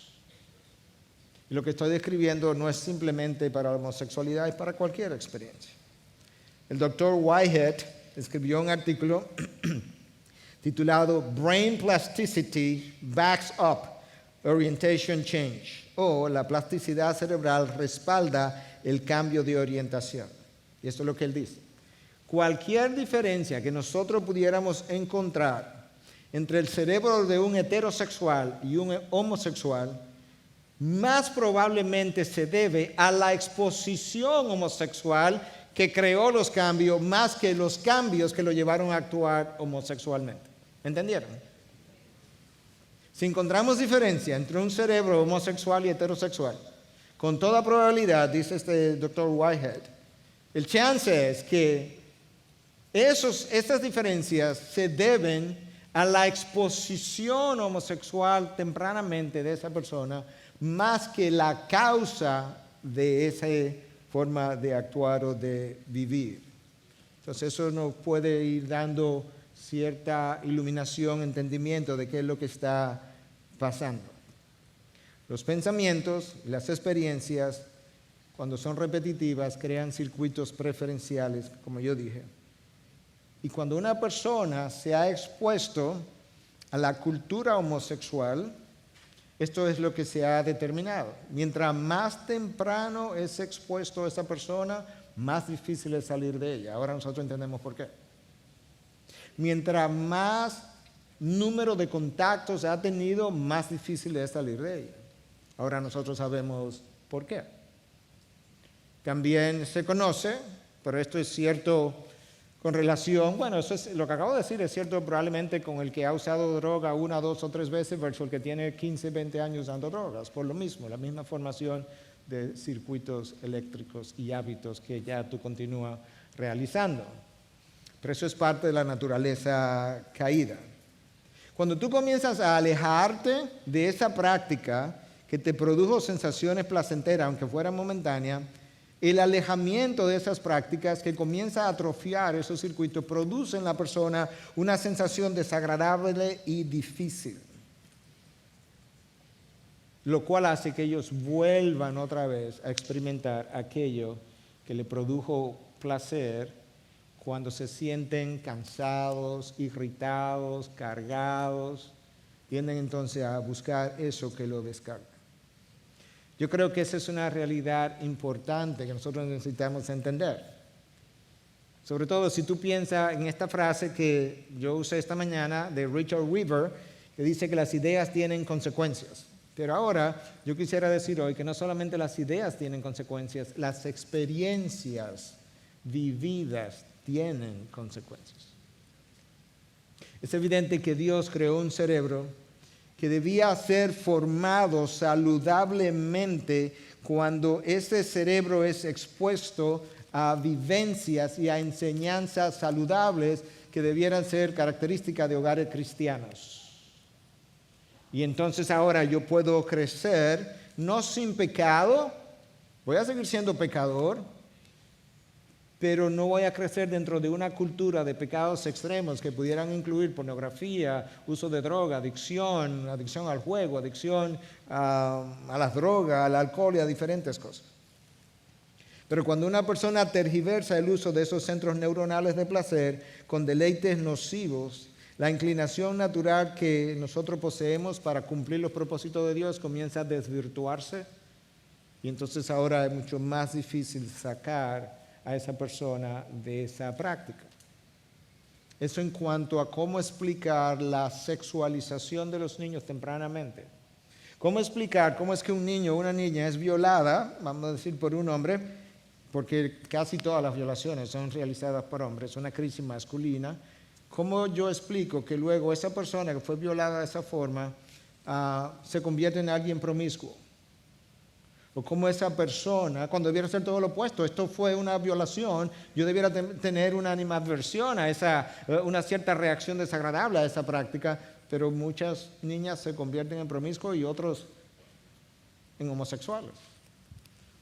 Y lo que estoy describiendo no es simplemente para la homosexualidad, es para cualquier experiencia. El doctor Whitehead escribió un artículo titulado Brain Plasticity Backs Up Orientation Change, o la plasticidad cerebral respalda el cambio de orientación. Y esto es lo que él dice. Cualquier diferencia que nosotros pudiéramos encontrar entre el cerebro de un heterosexual y un homosexual, más probablemente se debe a la exposición homosexual que creó los cambios, más que los cambios que lo llevaron a actuar homosexualmente. ¿Entendieron? Si encontramos diferencia entre un cerebro homosexual y heterosexual, con toda probabilidad, dice este doctor Whitehead, el chance es que estas diferencias se deben a la exposición homosexual tempranamente de esa persona, más que la causa de esa forma de actuar o de vivir. Entonces eso nos puede ir dando cierta iluminación, entendimiento de qué es lo que está pasando. Los pensamientos y las experiencias, cuando son repetitivas, crean circuitos preferenciales, como yo dije. Y cuando una persona se ha expuesto a la cultura homosexual, esto es lo que se ha determinado. Mientras más temprano es expuesto a esa persona, más difícil es salir de ella. Ahora nosotros entendemos por qué. Mientras más número de contactos ha tenido, más difícil es salir de ella. Ahora nosotros sabemos por qué. También se conoce, pero esto es cierto con relación, bueno, eso es lo que acabo de decir, es cierto probablemente con el que ha usado droga 1, 2 o 3 veces versus el que tiene 15, 20 años usando drogas, por lo mismo, la misma formación de circuitos eléctricos y hábitos que ya tú continúas realizando. Pero eso es parte de la naturaleza caída. Cuando tú comienzas a alejarte de esa práctica que te produjo sensaciones placenteras, aunque fuera momentánea, el alejamiento de esas prácticas que comienza a atrofiar esos circuitos produce en la persona una sensación desagradable y difícil, lo cual hace que ellos vuelvan otra vez a experimentar aquello que le produjo placer cuando se sienten cansados, irritados, cargados, tienden entonces a buscar eso que lo descarga. Yo creo que esa es una realidad importante que nosotros necesitamos entender. Sobre todo si tú piensas en esta frase que yo usé esta mañana de Richard Weaver, que dice que las ideas tienen consecuencias. Pero ahora yo quisiera decir hoy que no solamente las ideas tienen consecuencias, las experiencias vividas tienen consecuencias. Es evidente que Dios creó un cerebro que debía ser formado saludablemente cuando ese cerebro es expuesto a vivencias y a enseñanzas saludables que debieran ser características de hogares cristianos. Y entonces ahora yo puedo crecer no sin pecado, voy a seguir siendo pecador, pero no voy a crecer dentro de una cultura de pecados extremos que pudieran incluir pornografía, uso de droga, adicción al juego, adicción a las drogas, al alcohol y a diferentes cosas. Pero cuando una persona tergiversa el uso de esos centros neuronales de placer con deleites nocivos, la inclinación natural que nosotros poseemos para cumplir los propósitos de Dios comienza a desvirtuarse y entonces ahora es mucho más difícil sacar a esa persona de esa práctica. Eso en cuanto a cómo explicar la sexualización de los niños tempranamente. Cómo explicar cómo es que un niño o una niña es violada, vamos a decir por un hombre, porque casi todas las violaciones son realizadas por hombres, una crisis masculina. ¿Cómo yo explico que luego esa persona que fue violada de esa forma se convierte en alguien promiscuo? O cómo esa persona, cuando debiera ser todo lo opuesto, esto fue una violación, yo debiera tener una animadversión una cierta reacción desagradable a esa práctica, pero muchas niñas se convierten en promiscuos y otros en homosexuales,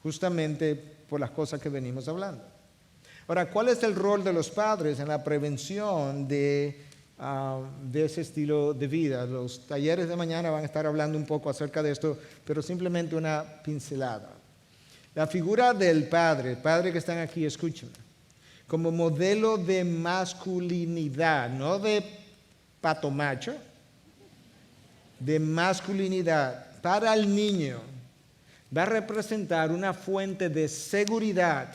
justamente por las cosas que venimos hablando. Ahora, ¿cuál es el rol de los padres en la prevención de de ese estilo de vida. Los talleres de mañana van a estar hablando un poco acerca de esto, pero simplemente una pincelada. La figura del padre que están aquí, escúchenme, como modelo de masculinidad, no de pato macho, de masculinidad para el niño, va a representar una fuente de seguridad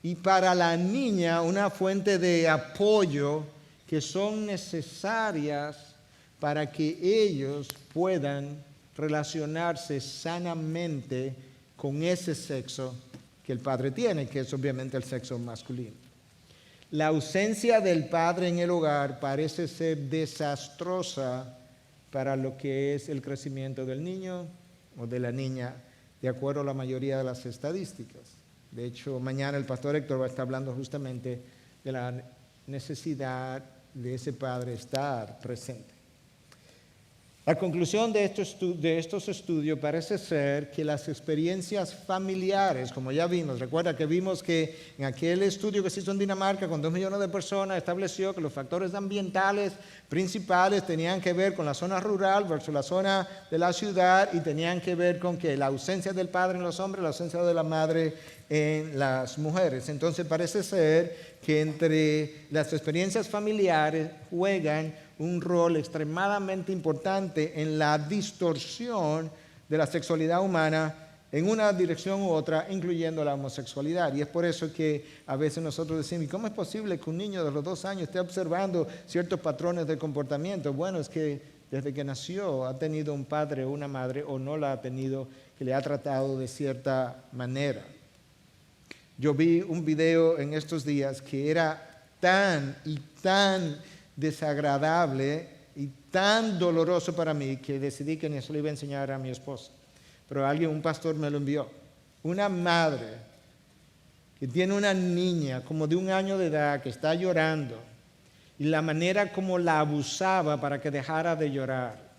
y para la niña una fuente de apoyo que son necesarias para que ellos puedan relacionarse sanamente con ese sexo que el padre tiene, que es obviamente el sexo masculino. La ausencia del padre en el hogar parece ser desastrosa para lo que es el crecimiento del niño o de la niña, de acuerdo a la mayoría de las estadísticas. De hecho, mañana el pastor Héctor va a estar hablando justamente de la necesidad de ese padre estar presente. La conclusión de estos estudios parece ser que las experiencias familiares, como ya vimos, recuerda que vimos que en aquel estudio que se hizo en Dinamarca con 2 millones de personas estableció que los factores ambientales principales tenían que ver con la zona rural versus la zona de la ciudad y tenían que ver con que la ausencia del padre en los hombres, la ausencia de la madre en las mujeres. Entonces parece ser que entre las experiencias familiares juegan un rol extremadamente importante en la distorsión de la sexualidad humana en una dirección u otra, incluyendo la homosexualidad. Y es por eso que a veces nosotros decimos, ¿y cómo es posible que un niño de los 2 años esté observando ciertos patrones de comportamiento? Bueno, es que desde que nació ha tenido un padre o una madre, o no la ha tenido, que le ha tratado de cierta manera. Yo vi un video en estos días que era tan desagradable y tan doloroso para mí que decidí que ni se lo iba a enseñar a mi esposa. Pero un pastor me lo envió. Una madre que tiene una niña como de 1 año de edad que está llorando y la manera como la abusaba para que dejara de llorar.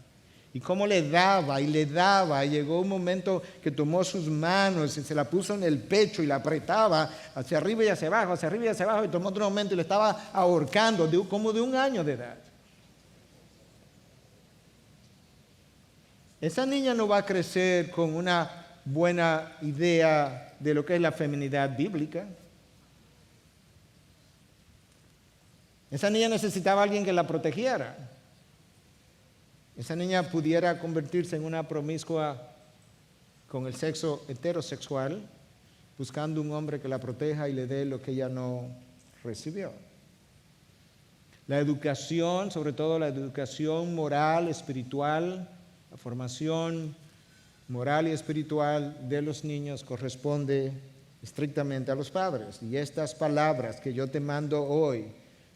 Y cómo le daba y llegó un momento que tomó sus manos y se la puso en el pecho y la apretaba hacia arriba y hacia abajo, y tomó otro momento y le estaba ahorcando como de 1 año de edad. Esa niña no va a crecer con una buena idea de lo que es la feminidad bíblica. Esa niña necesitaba a alguien que la protegiera. Esa niña pudiera convertirse en una promiscua con el sexo heterosexual, buscando un hombre que la proteja y le dé lo que ella no recibió. La educación, sobre todo la educación moral, espiritual, la formación moral y espiritual de los niños corresponde estrictamente a los padres. Y estas palabras que yo te mando hoy,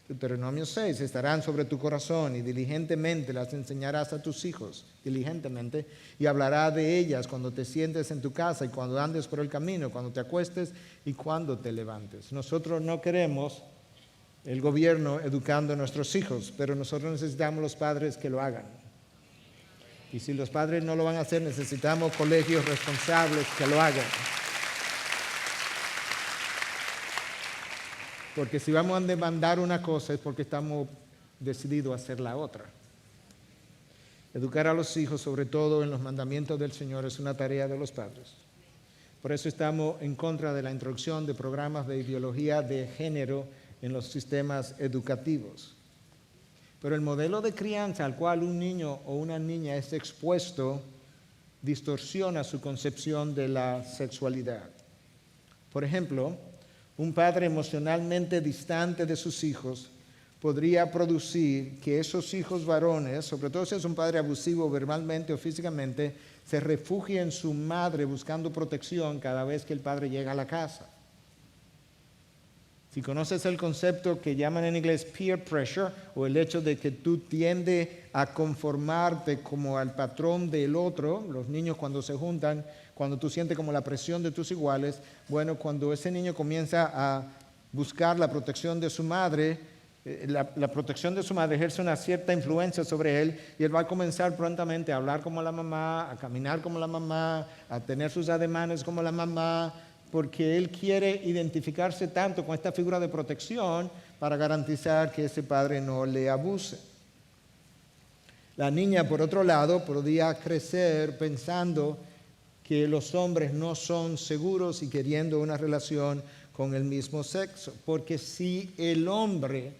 Deuteronomio 6, estarán sobre tu corazón y diligentemente las enseñarás a tus hijos, diligentemente, y hablarás de ellas cuando te sientes en tu casa y cuando andes por el camino, cuando te acuestes y cuando te levantes. Nosotros no queremos el gobierno educando a nuestros hijos, pero nosotros necesitamos los padres que lo hagan. Y si los padres no lo van a hacer, necesitamos colegios responsables que lo hagan. Porque si vamos a demandar una cosa es porque estamos decididos a hacer la otra. Educar a los hijos, sobre todo en los mandamientos del Señor, es una tarea de los padres. Por eso estamos en contra de la introducción de programas de ideología de género en los sistemas educativos. Pero el modelo de crianza al cual un niño o una niña es expuesto distorsiona su concepción de la sexualidad. Por ejemplo, un padre emocionalmente distante de sus hijos podría producir que esos hijos varones, sobre todo si es un padre abusivo verbalmente o físicamente, se refugien en su madre buscando protección cada vez que el padre llega a la casa. Si conoces el concepto que llaman en inglés peer pressure, o el hecho de que tú tiendes a conformarte como al patrón del otro, los niños cuando se juntan, cuando tú sientes como la presión de tus iguales, bueno, cuando ese niño comienza a buscar la protección de su madre, la protección de su madre ejerce una cierta influencia sobre él y él va a comenzar prontamente a hablar como la mamá, a caminar como la mamá, a tener sus ademanes como la mamá, porque él quiere identificarse tanto con esta figura de protección, para garantizar que ese padre no le abuse. La niña, por otro lado, podía crecer pensando que los hombres no son seguros y queriendo una relación con el mismo sexo. Porque si el hombre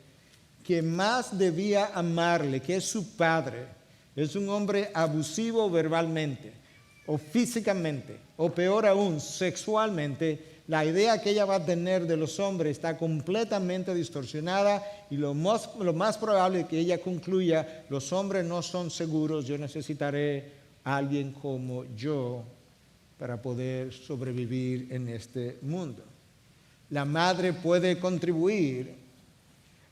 que más debía amarle, que es su padre, es un hombre abusivo verbalmente o físicamente, o peor aún, sexualmente, la idea que ella va a tener de los hombres está completamente distorsionada y lo más probable es que ella concluya, los hombres no son seguros, yo necesitaré a alguien como yo para poder sobrevivir en este mundo. La madre puede contribuir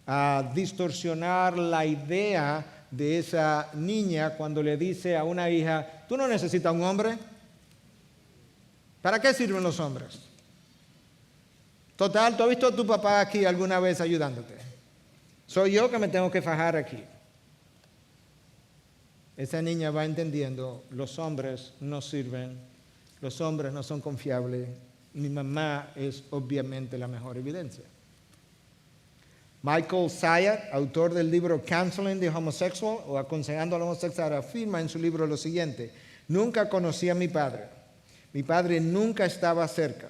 a distorsionar la idea de esa niña cuando le dice a una hija, ¿tú no necesitas un hombre? ¿Para qué sirven los hombres? Total, ¿tú has visto a tu papá aquí alguna vez ayudándote? Soy yo que me tengo que fajar aquí. Esa niña va entendiendo, los hombres no sirven, los hombres no son confiables, mi mamá es obviamente la mejor evidencia. Michael Syed, autor del libro Counseling the Homosexual o Aconsejando al Homosexual, afirma en su libro lo siguiente: nunca conocí a mi padre nunca estaba cerca,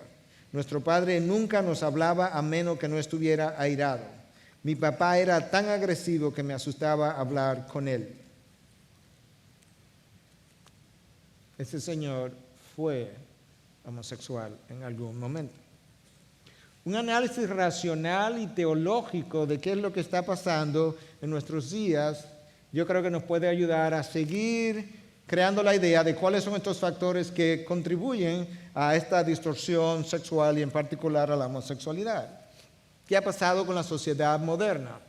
nuestro padre nunca nos hablaba a menos que no estuviera airado, mi papá era tan agresivo que me asustaba hablar con él. Ese señor fue homosexual en algún momento. Un análisis racional y teológico de qué es lo que está pasando en nuestros días, yo creo que nos puede ayudar a seguir creando la idea de cuáles son estos factores que contribuyen a esta distorsión sexual y en particular a la homosexualidad. ¿Qué ha pasado con la sociedad moderna?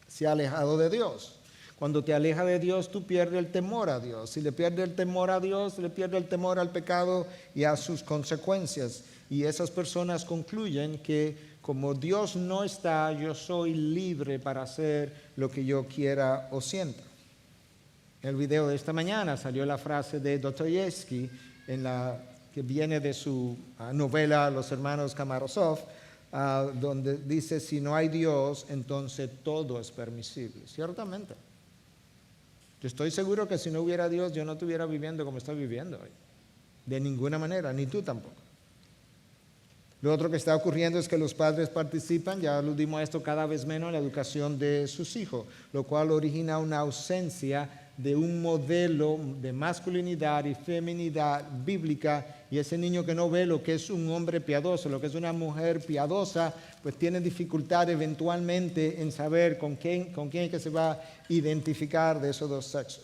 Se ha alejado de Dios. Cuando te alejas de Dios, tú pierdes el temor a Dios. Si le pierdes el temor a Dios, le pierdes el temor al pecado y a sus consecuencias. Y esas personas concluyen que como Dios no está, yo soy libre para hacer lo que yo quiera o sienta. En el video de esta mañana salió la frase de Dostoyevsky, que viene de su novela Los hermanos Karamazov, donde dice, si no hay Dios, entonces todo es permisible. Ciertamente. Yo estoy seguro que si no hubiera Dios, yo no estuviera viviendo como estoy viviendo hoy. De ninguna manera, ni tú tampoco. Lo otro que está ocurriendo es que los padres participan, ya aludimos a esto, cada vez menos en la educación de sus hijos, lo cual origina una ausencia de un modelo de masculinidad y feminidad bíblica, y ese niño que no ve lo que es un hombre piadoso, lo que es una mujer piadosa, pues tiene dificultad eventualmente en saber con quién es que se va a identificar de esos dos sexos.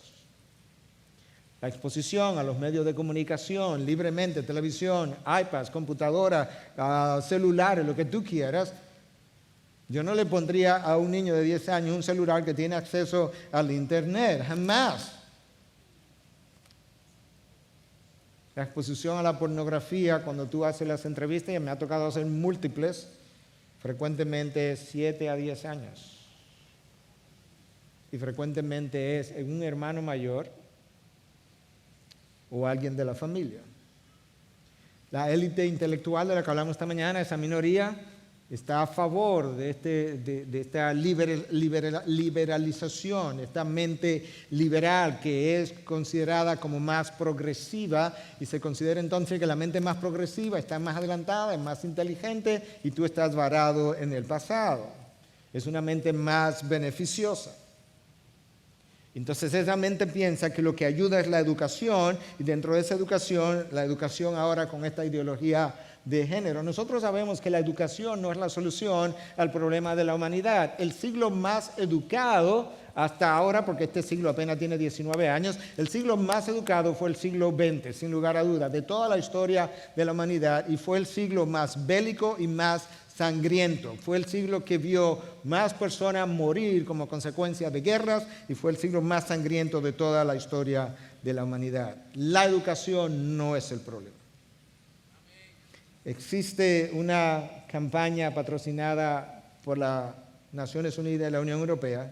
La exposición a los medios de comunicación libremente, televisión, iPads, computadora, celulares, lo que tú quieras. Yo no le pondría a un niño de 10 años un celular que tiene acceso al internet, jamás. La exposición a la pornografía, cuando tú haces las entrevistas, y me ha tocado hacer múltiples, frecuentemente es 7 a 10 años. Y frecuentemente es en un hermano mayor o alguien de la familia. La élite intelectual de la que hablamos esta mañana, esa minoría, está a favor de esta liberalización, esta mente liberal que es considerada como más progresiva, y se considera entonces que la mente más progresiva está más adelantada, es más inteligente y tú estás varado en el pasado. Es una mente más beneficiosa. Entonces esa mente piensa que lo que ayuda es la educación, y dentro de esa educación, la educación ahora con esta ideología de género. Nosotros sabemos que la educación no es la solución al problema de la humanidad. El siglo más educado hasta ahora, porque este siglo apenas tiene 19 años, el siglo más educado fue el siglo XX, sin lugar a dudas, de toda la historia de la humanidad, y fue el siglo más bélico y más sangriento. Fue el siglo que vio más personas morir como consecuencia de guerras, y fue el siglo más sangriento de toda la historia de la humanidad. La educación no es el problema. Existe una campaña patrocinada por las Naciones Unidas y la Unión Europea,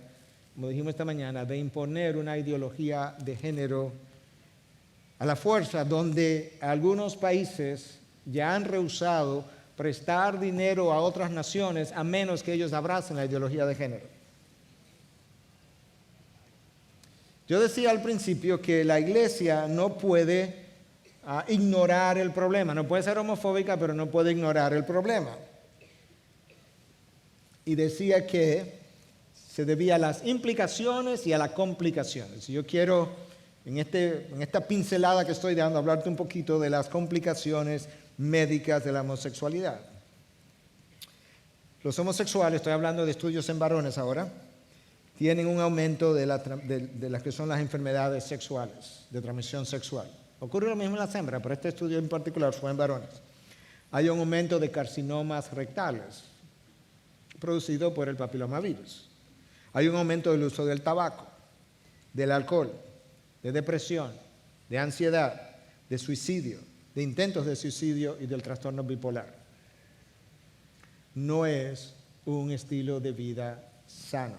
como dijimos esta mañana, de imponer una ideología de género a la fuerza, donde algunos países ya han rehusado prestar dinero a otras naciones a menos que ellos abracen la ideología de género. Yo decía al principio que la iglesia no puede ignorar el problema. No puede ser homofóbica, pero no puede ignorar el problema. Y decía que se debía a las implicaciones y a las complicaciones. Yo quiero, en esta pincelada que estoy dando, hablarte un poquito de las complicaciones médicas de la homosexualidad. Los homosexuales, estoy hablando de estudios en varones ahora, tienen un aumento de las que son las enfermedades sexuales, de transmisión sexual. Ocurre lo mismo en las hembras, pero este estudio en particular fue en varones. Hay un aumento de carcinomas rectales, producido por el papilomavirus. Hay un aumento del uso del tabaco, del alcohol, de depresión, de ansiedad, de suicidio, de intentos de suicidio y del trastorno bipolar. No es un estilo de vida sano.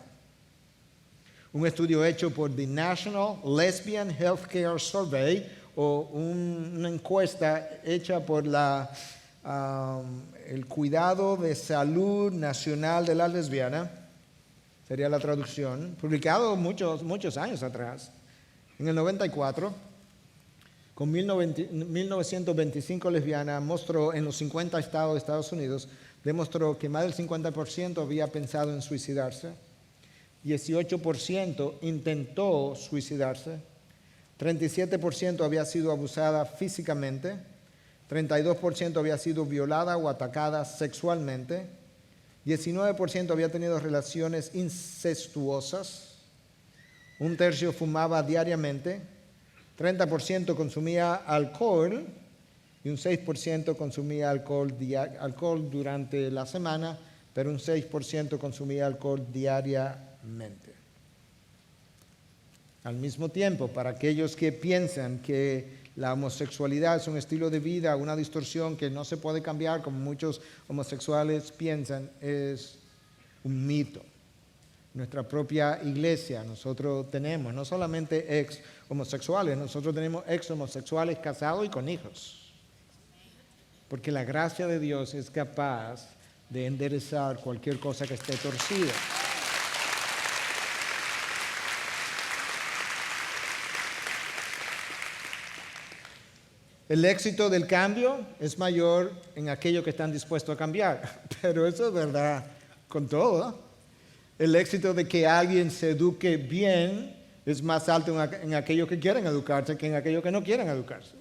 Un estudio hecho por The National Lesbian Healthcare Survey, o una encuesta hecha por el Cuidado de Salud Nacional de la Lesbiana, sería la traducción, publicado muchos años atrás, en el 94, con 1925 lesbianas, mostró en los 50 estados de Estados Unidos, demostró que más del 50% había pensado en suicidarse, 18% intentó suicidarse, 37% había sido abusada físicamente, 32% había sido violada o atacada sexualmente, 19% había tenido relaciones incestuosas, un tercio fumaba diariamente, 30% consumía alcohol y un 6% consumía alcohol durante la semana, pero un 6% consumía alcohol diariamente. Al mismo tiempo, para aquellos que piensan que la homosexualidad es un estilo de vida, una distorsión que no se puede cambiar, como muchos homosexuales piensan, es un mito. Nuestra propia iglesia, nosotros tenemos no solamente ex homosexuales, nosotros tenemos ex homosexuales casados y con hijos. Porque la gracia de Dios es capaz de enderezar cualquier cosa que esté torcida. El éxito del cambio es mayor en aquellos que están dispuestos a cambiar, pero eso es verdad con todo. El éxito de que alguien se eduque bien es más alto en aquellos que quieren educarse que en aquellos que no quieren educarse.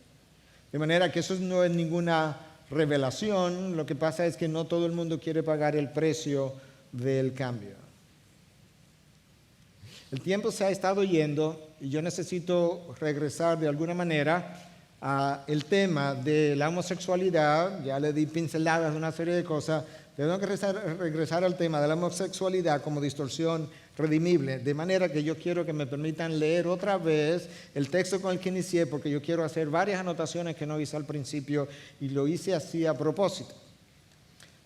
De manera que eso no es ninguna revelación, lo que pasa es que no todo el mundo quiere pagar el precio del cambio. El tiempo se ha estado yendo y yo necesito regresar de alguna manera el tema de la homosexualidad. Ya le di pinceladas de una serie de cosas. Tengo que regresar al tema de la homosexualidad como distorsión redimible, de manera que yo quiero que me permitan leer otra vez el texto con el que inicié, porque yo quiero hacer varias anotaciones que no hice al principio y lo hice así a propósito.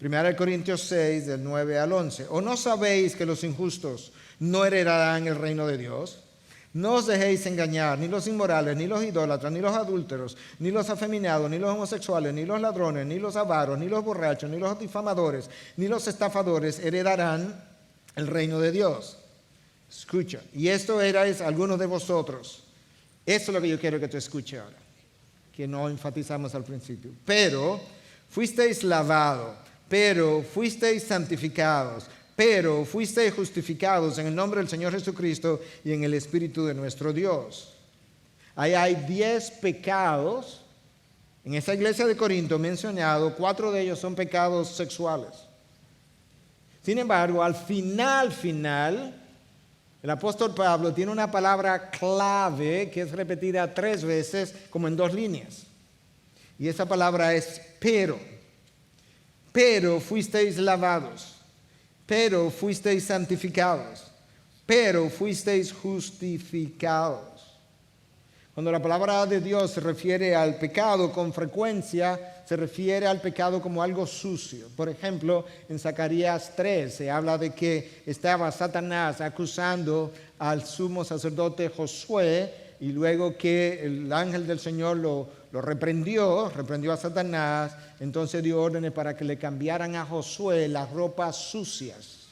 1 Corintios 6, del 9 al 11. ¿O no sabéis que los injustos no heredarán el reino de Dios? No os dejéis engañar, ni los inmorales, ni los idólatras, ni los adúlteros, ni los afeminados, ni los homosexuales, ni los ladrones, ni los avaros, ni los borrachos, ni los difamadores, ni los estafadores heredarán el reino de Dios. Escucha, y esto erais algunos de vosotros. Eso es lo que yo quiero que tú escuches ahora, que no enfatizamos al principio. Pero fuisteis lavados, pero fuisteis santificados, pero fuisteis justificados en el nombre del Señor Jesucristo y en el Espíritu de nuestro Dios. Ahí hay 10 pecados en esa iglesia de Corinto mencionado, 4 de ellos son pecados sexuales. Sin embargo, al final, el apóstol Pablo tiene una palabra clave que es repetida 3 veces como en 2 líneas. Y esa palabra es pero. Pero fuisteis lavados, pero fuisteis santificados, pero fuisteis justificados. Cuando la palabra de Dios se refiere al pecado, con frecuencia se refiere al pecado como algo sucio. Por ejemplo, en Zacarías 3 se habla de que estaba Satanás acusando al sumo sacerdote Josué y luego que el ángel del Señor lo lo reprendió a Satanás, entonces dio órdenes para que le cambiaran a Josué las ropas sucias,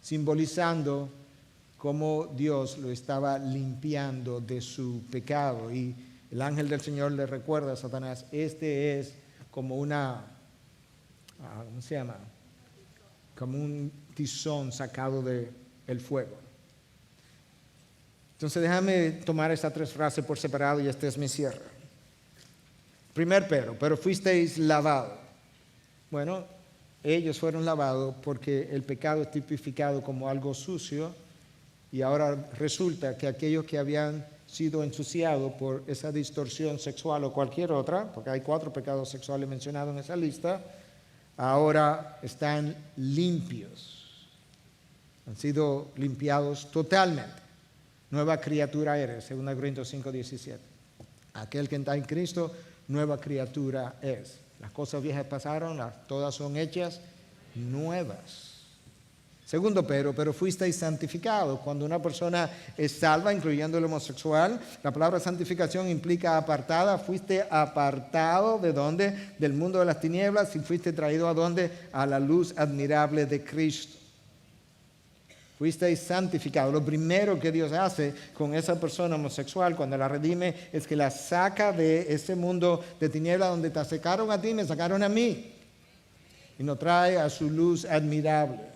simbolizando cómo Dios lo estaba limpiando de su pecado. Y el ángel del Señor le recuerda a Satanás, este es como ¿cómo se llama? Como un tizón sacado del fuego. Entonces déjame tomar estas 3 frases por separado y este es mi cierre. Primer pero fuisteis lavados. Bueno, ellos fueron lavados porque el pecado es tipificado como algo sucio y ahora resulta que aquellos que habían sido ensuciados por esa distorsión sexual o cualquier otra, porque hay 4 pecados sexuales mencionados en esa lista, ahora están limpios. Han sido limpiados totalmente. Nueva criatura eres, 2 Corintios 5:17. Aquel que está en Cristo, nueva criatura es. Las cosas viejas pasaron, todas son hechas nuevas. Segundo pero fuisteis santificados. Cuando una persona es salva, incluyendo el homosexual, la palabra santificación implica apartada. Fuiste apartado ¿de dónde? Del mundo de las tinieblas y fuiste traído ¿a dónde? A la luz admirable de Cristo. Fuisteis santificados. Lo primero que Dios hace con esa persona homosexual cuando la redime es que la saca de ese mundo de tinieblas donde te sacaron a ti, me sacaron a mí. Y nos trae a su luz admirable.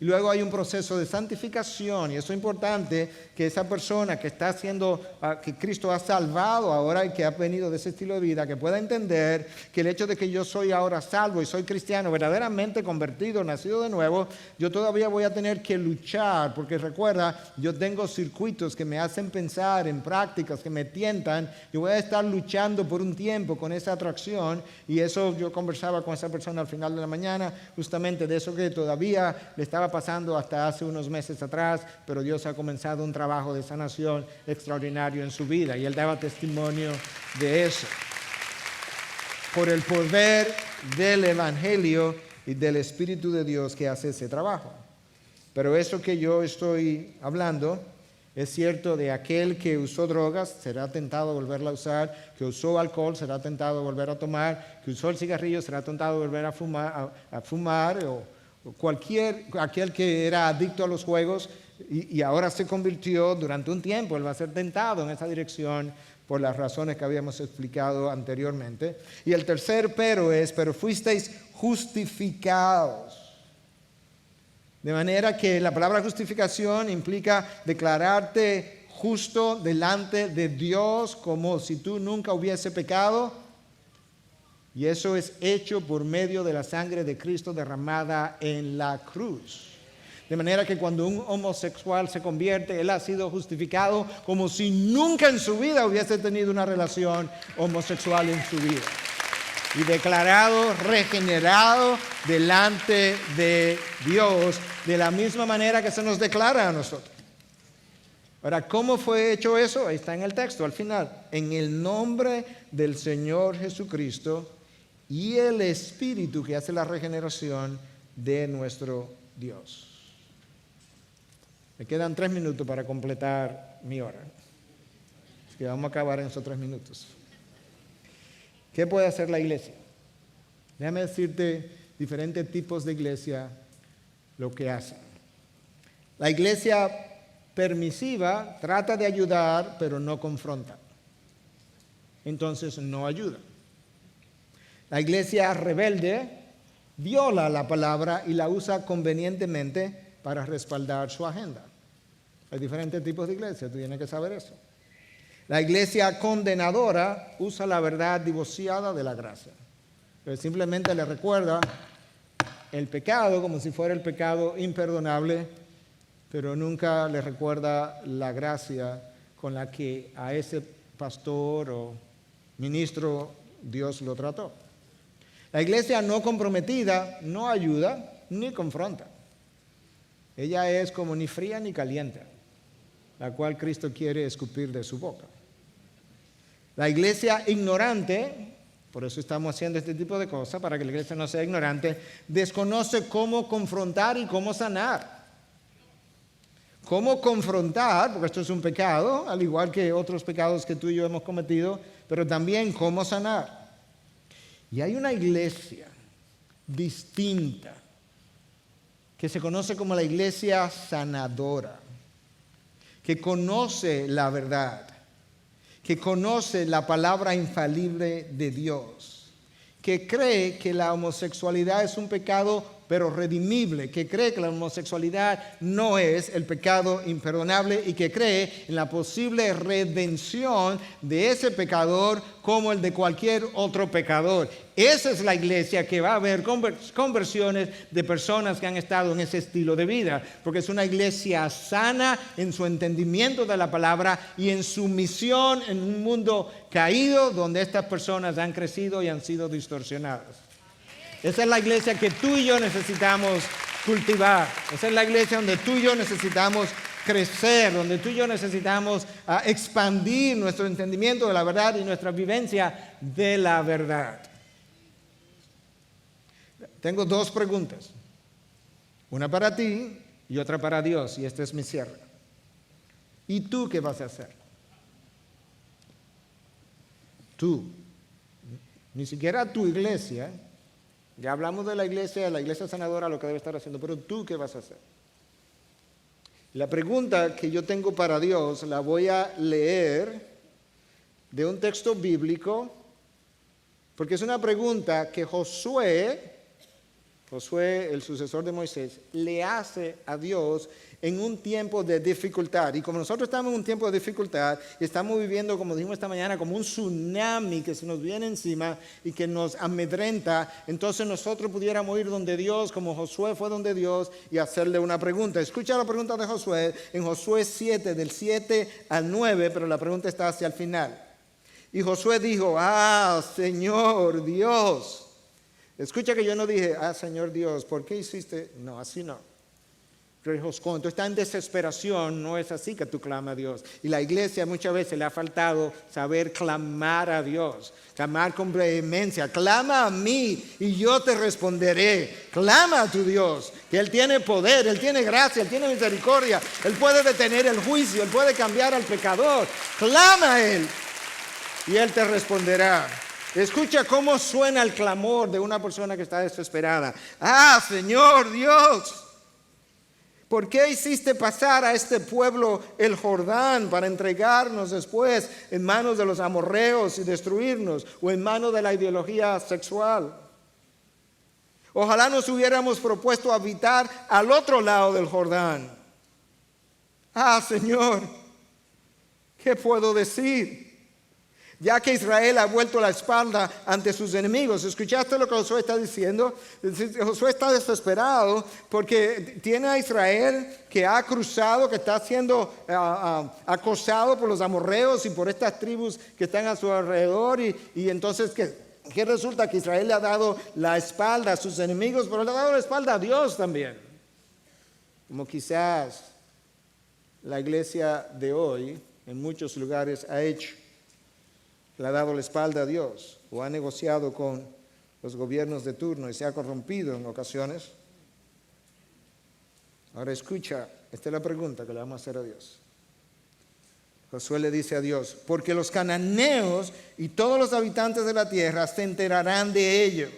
Y luego hay un proceso de santificación y eso es importante que esa persona que está haciendo, que Cristo ha salvado ahora y que ha venido de ese estilo de vida, que pueda entender que el hecho de que yo soy ahora salvo y soy cristiano, verdaderamente convertido, nacido de nuevo, yo todavía voy a tener que luchar, porque recuerda, yo tengo circuitos que me hacen pensar en prácticas que me tientan, yo voy a estar luchando por un tiempo con esa atracción y eso yo conversaba con esa persona al final de la mañana, justamente de eso que todavía le estaba pasando hasta hace unos meses atrás, pero Dios ha comenzado un trabajo de sanación extraordinario en su vida y él daba testimonio de eso. Por el poder del Evangelio y del Espíritu de Dios que hace ese trabajo. Pero eso que yo estoy hablando es cierto de aquel que usó drogas, será tentado a volverla a usar, que usó alcohol, será tentado a volver a tomar, que usó el cigarrillo, será tentado a volver a fumar o aquel que era adicto a los juegos y ahora se convirtió durante un tiempo, él va a ser tentado en esa dirección por las razones que habíamos explicado anteriormente. Y el tercer pero fuisteis justificados. De manera que la palabra justificación implica declararte justo delante de Dios como si tú nunca hubiese pecado. Y eso es hecho por medio de la sangre de Cristo derramada en la cruz. De manera que cuando un homosexual se convierte, él ha sido justificado como si nunca en su vida hubiese tenido una relación homosexual en su vida. Y declarado, regenerado delante de Dios, de la misma manera que se nos declara a nosotros. Ahora, ¿cómo fue hecho eso? Ahí está en el texto, al final. En el nombre del Señor Jesucristo y el Espíritu que hace la regeneración de nuestro Dios. Me quedan 3 minutos para completar mi hora. Así que vamos a acabar en esos 3 minutos. ¿Qué puede hacer la iglesia? Déjame decirte diferentes tipos de iglesia lo que hacen. La iglesia permisiva trata de ayudar, pero no confronta. Entonces no ayuda. La iglesia rebelde viola la palabra y la usa convenientemente para respaldar su agenda. Hay diferentes tipos de iglesia, tú tienes que saber eso. La iglesia condenadora usa la verdad divorciada de la gracia. Pero simplemente le recuerda el pecado como si fuera el pecado imperdonable, pero nunca le recuerda la gracia con la que a ese pastor o ministro Dios lo trató. La iglesia no comprometida no ayuda ni confronta. Ella es como ni fría ni caliente, la cual Cristo quiere escupir de su boca. La iglesia ignorante, por eso estamos haciendo este tipo de cosas, para que la iglesia no sea ignorante, desconoce cómo confrontar y cómo sanar. cómo confrontar, porque esto es un pecado, al igual que otros pecados que tú y yo hemos cometido, pero también cómo sanar. Y hay una iglesia distinta que se conoce como la iglesia sanadora, que conoce la verdad, que conoce la palabra infalible de Dios, que cree que la homosexualidad es un pecado pero redimible, que cree que la homosexualidad no es el pecado imperdonable y que cree en la posible redención de ese pecador como el de cualquier otro pecador. Esa es la iglesia que va a ver conversiones de personas que han estado en ese estilo de vida, porque es una iglesia sana en su entendimiento de la palabra y en su misión en un mundo caído donde estas personas han crecido y han sido distorsionadas. Esa es la iglesia que tú y yo necesitamos cultivar. Esa es la iglesia donde tú y yo necesitamos crecer, donde tú y yo necesitamos expandir nuestro entendimiento de la verdad y nuestra vivencia de la verdad. Tengo dos preguntas. Una para ti y otra para Dios. Y este es mi cierre. ¿Y tú qué vas a hacer? Tú. Ni siquiera tu iglesia. Ya hablamos de la iglesia sanadora, lo que debe estar haciendo, pero tú, ¿qué vas a hacer? La pregunta que yo tengo para Dios la voy a leer de un texto bíblico, porque es una pregunta que Josué, el sucesor de Moisés, le hace a Dios en un tiempo de dificultad. Y como nosotros estamos en un tiempo de dificultad y estamos viviendo, como dijimos esta mañana, como un tsunami que se nos viene encima y que nos amedrenta, entonces nosotros pudiéramos ir donde Dios, como Josué fue donde Dios, y hacerle una pregunta. Escucha la pregunta de Josué en Josué 7, del 7 al 9, pero la pregunta está hacia el final. Y Josué dijo: Señor Dios. Escucha que yo no dije: Señor Dios, ¿por qué hiciste? No, así no. Cuando tú estás en desesperación, no es así que tú clamas a Dios. Y la iglesia muchas veces le ha faltado saber clamar a Dios, clamar con vehemencia. Clama a mí y yo te responderé. Clama a tu Dios, que Él tiene poder, Él tiene gracia, Él tiene misericordia. Él puede detener el juicio, Él puede cambiar al pecador. Clama a Él y Él te responderá. Escucha cómo suena el clamor de una persona que está desesperada. Señor Dios, ¿por qué hiciste pasar a este pueblo el Jordán para entregarnos después en manos de los amorreos y destruirnos, o en manos de la ideología sexual? Ojalá nos hubiéramos propuesto habitar al otro lado del Jordán. Señor, ¿qué puedo decir? Ya que Israel ha vuelto la espalda ante sus enemigos. ¿Escuchaste lo que Josué está diciendo? Josué está desesperado porque tiene a Israel que ha cruzado, que está siendo acosado por los amorreos y por estas tribus que están a su alrededor. Y entonces, ¿qué resulta? Que Israel le ha dado la espalda a sus enemigos, pero le ha dado la espalda a Dios también. Como quizás la iglesia de hoy en muchos lugares ha hecho. Le ha dado la espalda a Dios o ha negociado con los gobiernos de turno y se ha corrompido en ocasiones. Ahora escucha, esta es la pregunta que le vamos a hacer a Dios. Josué le dice a Dios: porque los cananeos y todos los habitantes de la tierra se enterarán de ello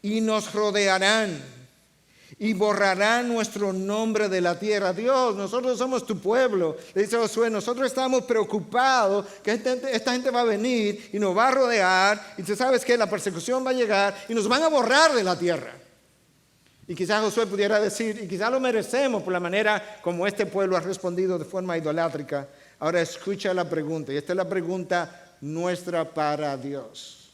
y nos rodearán y borrarán nuestro nombre de la tierra. Dios, nosotros somos tu pueblo. Le dice Josué: nosotros estamos preocupados que esta gente va a venir y nos va a rodear, y tú sabes que la persecución va a llegar y nos van a borrar de la tierra. Y quizás Josué pudiera decir, y quizás lo merecemos por la manera como este pueblo ha respondido de forma idolátrica. Ahora escucha la pregunta, y esta es la pregunta nuestra para Dios.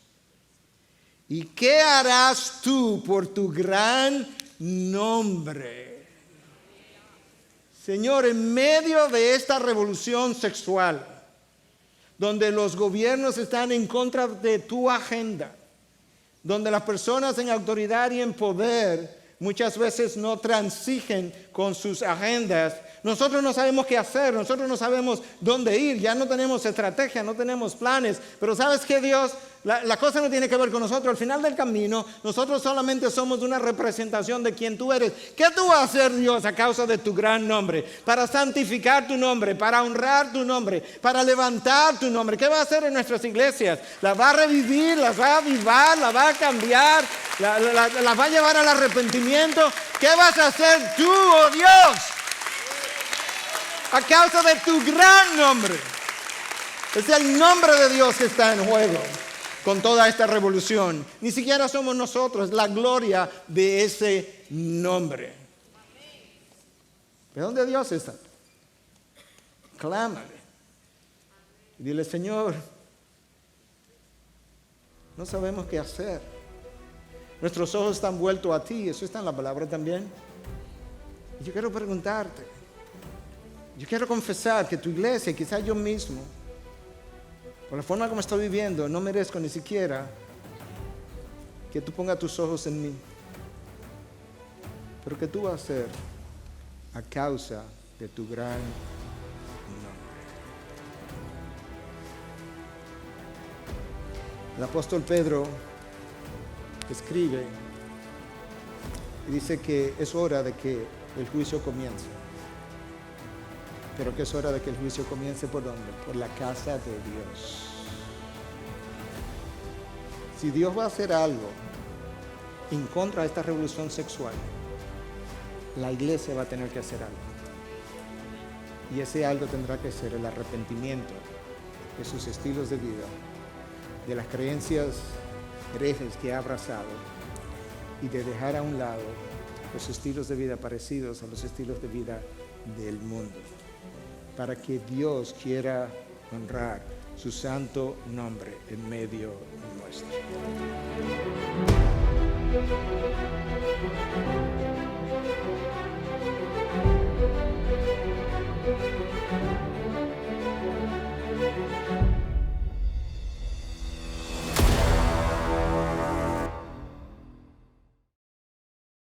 ¿Y qué harás tú por tu gran nombre? Señor, en medio de esta revolución sexual, donde los gobiernos están en contra de tu agenda, donde las personas en autoridad y en poder muchas veces no transigen con sus agendas, nosotros no sabemos qué hacer, nosotros no sabemos dónde ir, ya no tenemos estrategia, no tenemos planes, pero ¿sabes qué, Dios? La cosa no tiene que ver con nosotros. Al final del camino, nosotros solamente somos una representación de quien tú eres. ¿Qué tú vas a hacer, Dios, a causa de tu gran nombre? Para santificar tu nombre, para honrar tu nombre, para levantar tu nombre. ¿Qué va a hacer en nuestras iglesias? ¿Las va a revivir? ¿Las va a avivar? ¿Las va a cambiar? ¿Las va a llevar al arrepentimiento? ¿Qué vas a hacer tú, oh Dios? A causa de tu gran nombre. Es el nombre de Dios que está en juego con toda esta revolución. Ni siquiera somos nosotros, la gloria de ese nombre. ¿De dónde Dios está? Clámale. Y dile, Señor, no sabemos qué hacer. Nuestros ojos están vueltos a ti. Eso está en la palabra también. Y yo quiero preguntarte. Yo quiero confesar que tu iglesia, quizás yo mismo, por la forma como estoy viviendo, no merezco ni siquiera que tú pongas tus ojos en mí. Pero que tú vas a hacer a causa de tu gran nombre. El apóstol Pedro escribe y dice que es hora de que el juicio comience. Pero que es hora de que el juicio comience ¿por dónde? Por la casa de Dios. Si Dios va a hacer algo en contra de esta revolución sexual, la iglesia va a tener que hacer algo. Y ese algo tendrá que ser el arrepentimiento de sus estilos de vida, de las creencias herejes que ha abrazado y de dejar a un lado los estilos de vida parecidos a los estilos de vida del mundo, para que Dios quiera honrar su santo nombre en medio nuestro.